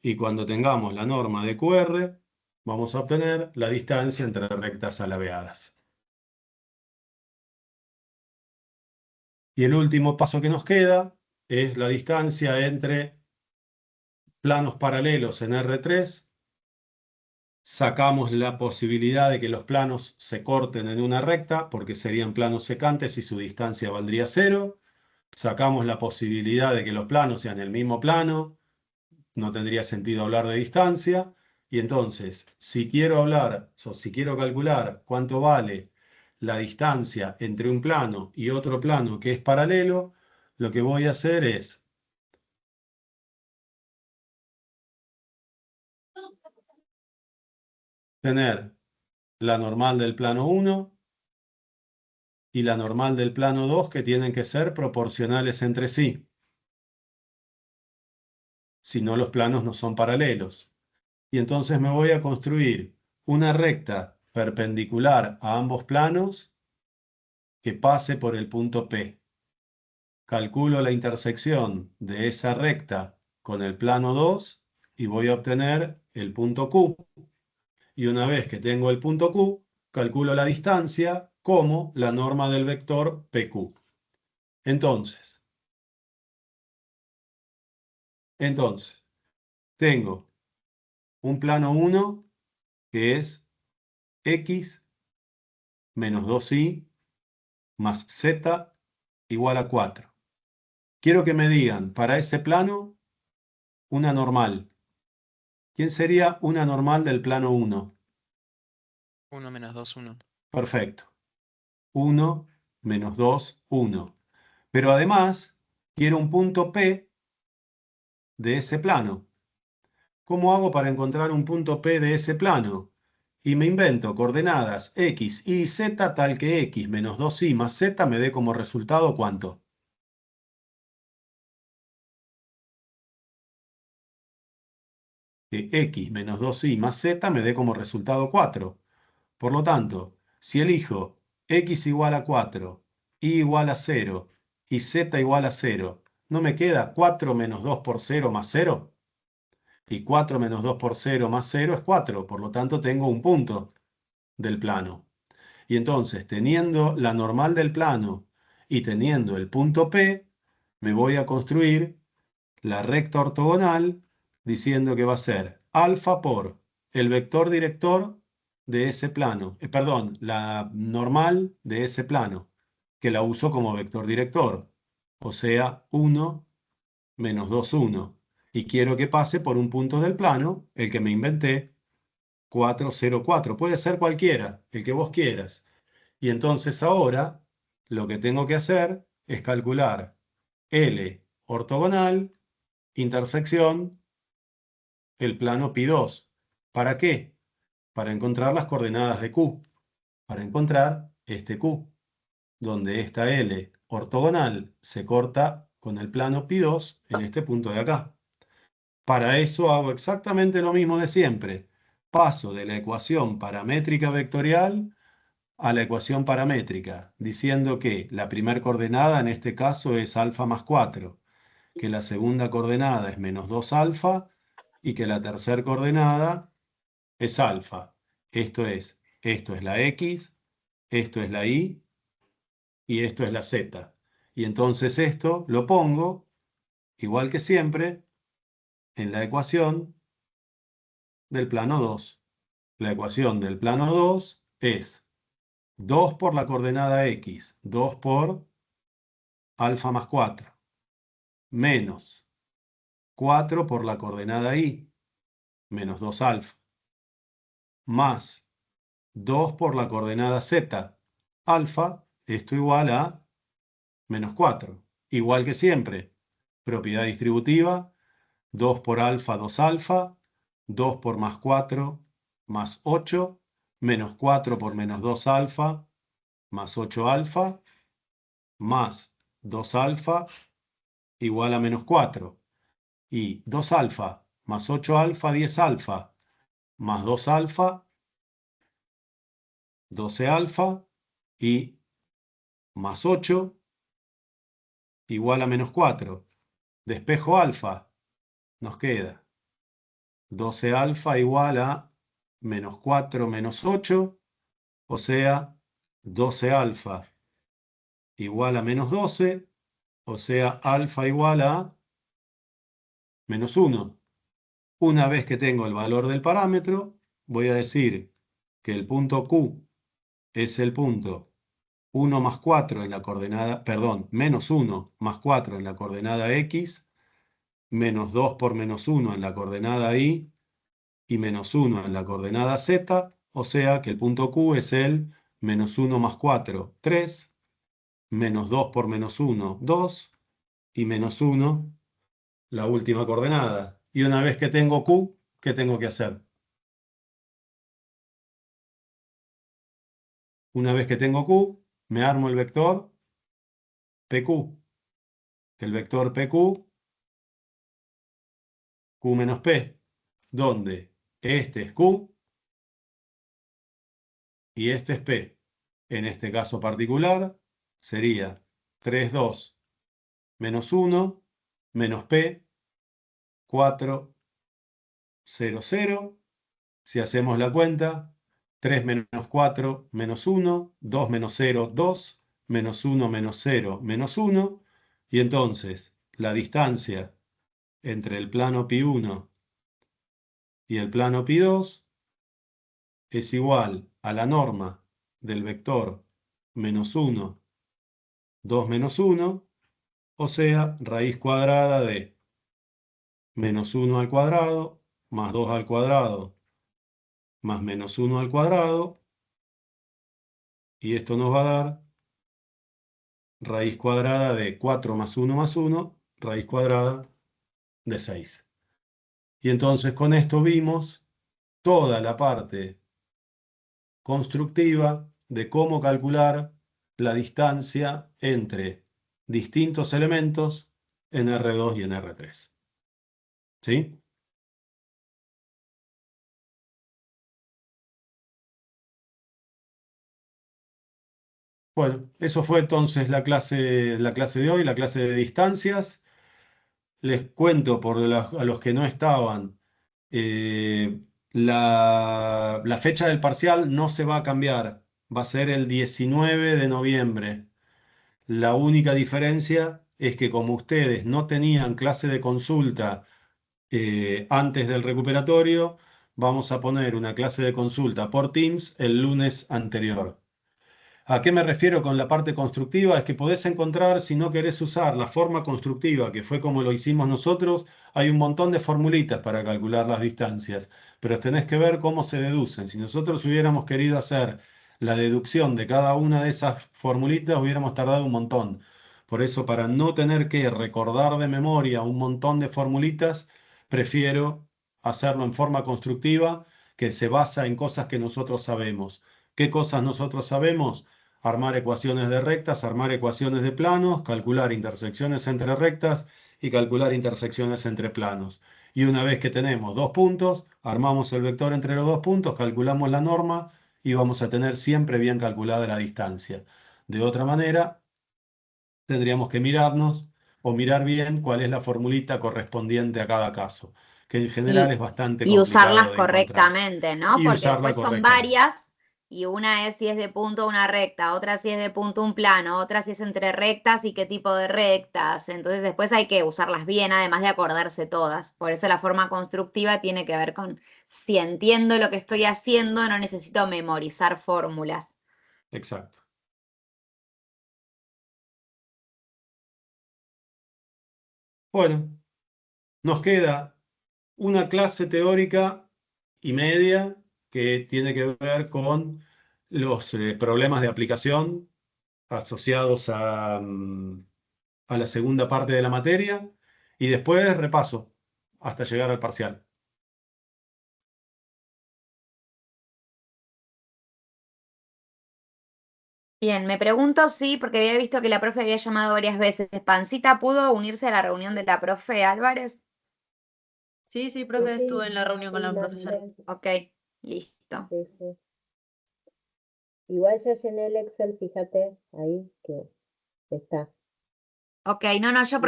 Y cuando tengamos la norma de QR, vamos a obtener la distancia entre rectas alabeadas. Y el último paso que nos queda es la distancia entre planos paralelos en R3. Sacamos la posibilidad de que los planos se corten en una recta, porque serían planos secantes y su distancia valdría 0. Sacamos la posibilidad de que los planos sean el mismo plano, no tendría sentido hablar de distancia. Y entonces, si quiero hablar, o si quiero calcular cuánto vale la distancia entre un plano y otro plano que es paralelo, lo que voy a hacer es tener la normal del plano 1 y la normal del plano 2, que tienen que ser proporcionales entre sí. Si no, los planos no son paralelos. Y entonces me voy a construir una recta perpendicular a ambos planos que pase por el punto P. Calculo la intersección de esa recta con el plano 2 y voy a obtener el punto Q. Y una vez que tengo el punto Q, calculo la distancia como la norma del vector PQ. Entonces, tengo un plano 1 que es X menos 2Y más Z igual a 4. Quiero que me digan para ese plano una normal. ¿Quién sería una normal del plano 1? 1 menos 2, 1. Perfecto. 1 menos 2, 1. Pero además, quiero un punto P de ese plano. ¿Cómo hago para encontrar un punto P de ese plano? Y me invento coordenadas X, Y, Z tal que X menos 2Y más Z me dé como resultado ¿cuánto? Que X menos 2Y más Z me dé como resultado 4. Por lo tanto, si elijo X igual a 4, Y igual a 0 y Z igual a 0, ¿no me queda 4 menos 2 por 0 más 0? Y 4 menos 2 por 0 más 0 es 4, por lo tanto tengo un punto del plano. Y entonces, teniendo la normal del plano y teniendo el punto P, me voy a construir la recta ortogonal diciendo que va a ser alfa por el vector director de ese plano, perdón, la normal de ese plano, que la uso como vector director, o sea, 1 menos 2, 1. Y quiero que pase por un punto del plano, el que me inventé, 4, 0, 4. Puede ser cualquiera, el que vos quieras. Y entonces ahora lo que tengo que hacer es calcular L ortogonal, intersección el plano π2. ¿Para qué? Para encontrar las coordenadas de Q. Para encontrar este Q, donde esta L ortogonal se corta con el plano π2 en este punto de acá. Para eso hago exactamente lo mismo de siempre. Paso de la ecuación paramétrica vectorial a la ecuación paramétrica, diciendo que la primera coordenada en este caso es alfa más 4, que la segunda coordenada es menos 2 alfa y que la tercera coordenada es alfa. Esto es la X, esto es la Y y esto es la Z. Y entonces esto lo pongo, igual que siempre, en la ecuación del plano 2. La ecuación del plano 2 es 2 por la coordenada X, 2 por alfa más 4, menos 4 por la coordenada Y, menos 2 alfa, más 2 por la coordenada Z, alfa, esto igual a menos 4. Igual que siempre, propiedad distributiva, 2 por alfa, 2 alfa, 2 por más 4, más 8, menos 4 por menos 2 alfa, más 8 alfa, más 2 alfa, igual a menos 4. Y 2 alfa más 8 alfa, 10 alfa, más 2 alfa, 12 alfa, y más 8, igual a menos 4. Despejo alfa, nos queda 12 alfa igual a menos 4 menos 8, o sea, 12 alfa igual a menos 12, o sea, alfa igual a menos 1. Una vez que tengo el valor del parámetro, voy a decir que el punto Q es el punto 1 más 4 en la coordenada, perdón, menos 1 más 4 en la coordenada X, menos 2 por menos 1 en la coordenada Y, y menos 1 en la coordenada Z, o sea que el punto Q es el menos 1 más 4, 3, menos 2 por menos 1, 2, y menos 1, la última coordenada. Y una vez que tengo Q, ¿qué tengo que hacer? Una vez que tengo Q, me armo el vector PQ. El vector PQ, Q menos P, donde este es Q y este es P. En este caso particular sería 3, 2, menos 1, menos P, 4, 0, 0. Si hacemos la cuenta, 3 menos 4, menos 1, 2 menos 0, 2, menos 1, menos 0, menos 1. Y entonces la distancia entre el plano π1 y el plano π2 es igual a la norma del vector menos 1, 2 menos 1, o sea, raíz cuadrada de menos 1 al cuadrado, más 2 al cuadrado, más menos 1 al cuadrado, y esto nos va a dar raíz cuadrada de 4 más 1 más 1, raíz cuadrada de 6. Y entonces con esto vimos toda la parte constructiva de cómo calcular la distancia entre distintos elementos en R2 y en R3. ¿Sí? Bueno, eso fue entonces la clase de hoy, la clase de distancias. Les cuento a los que no estaban, la fecha del parcial no se va a cambiar, va a ser el 19 de noviembre. La única diferencia es que como ustedes no tenían clase de consulta antes del recuperatorio, vamos a poner una clase de consulta por Teams el lunes anterior. ¿A qué me refiero con la parte constructiva? Es que podés encontrar, si no querés usar la forma constructiva, que fue como lo hicimos nosotros, hay un montón de formulitas para calcular las distancias, pero tenés que ver cómo se deducen. Si nosotros hubiéramos querido hacer la deducción de cada una de esas formulitas, hubiéramos tardado un montón. Por eso, para no tener que recordar de memoria un montón de formulitas, prefiero hacerlo en forma constructiva que se basa en cosas que nosotros sabemos. ¿Qué cosas nosotros sabemos? Armar ecuaciones de rectas, armar ecuaciones de planos, calcular intersecciones entre rectas y calcular intersecciones entre planos. Y una vez que tenemos 2 puntos, armamos el vector entre los 2 puntos, calculamos la norma y vamos a tener siempre bien calculada la distancia. De otra manera, tendríamos que mirarnos o mirar bien cuál es la formulita correspondiente a cada caso, que en general es bastante Y usarlas complicado de encontrar. correctamente, ¿no? Y Porque usarla después son correctamente. varias y una es si es de punto una recta, otra si es de punto un plano, otra si es entre rectas y qué tipo de rectas. Entonces después hay que usarlas bien, además de acordarse todas. Por eso la forma constructiva tiene que ver con si entiendo lo que estoy haciendo, no necesito memorizar fórmulas. Exacto. Bueno, nos queda una clase teórica y media que tiene que ver con los problemas de aplicación asociados a la segunda parte de la materia y después repaso hasta llegar al parcial. Bien, me pregunto si, porque había visto que la profe había llamado varias veces, ¿Pancita pudo unirse a la reunión de la profe Álvarez? Sí, sí, profe, estuve en la reunión con la profesora. Ok, listo. Sí, sí. Igual ya llené el Excel, fíjate ahí que está. Ok, no, yo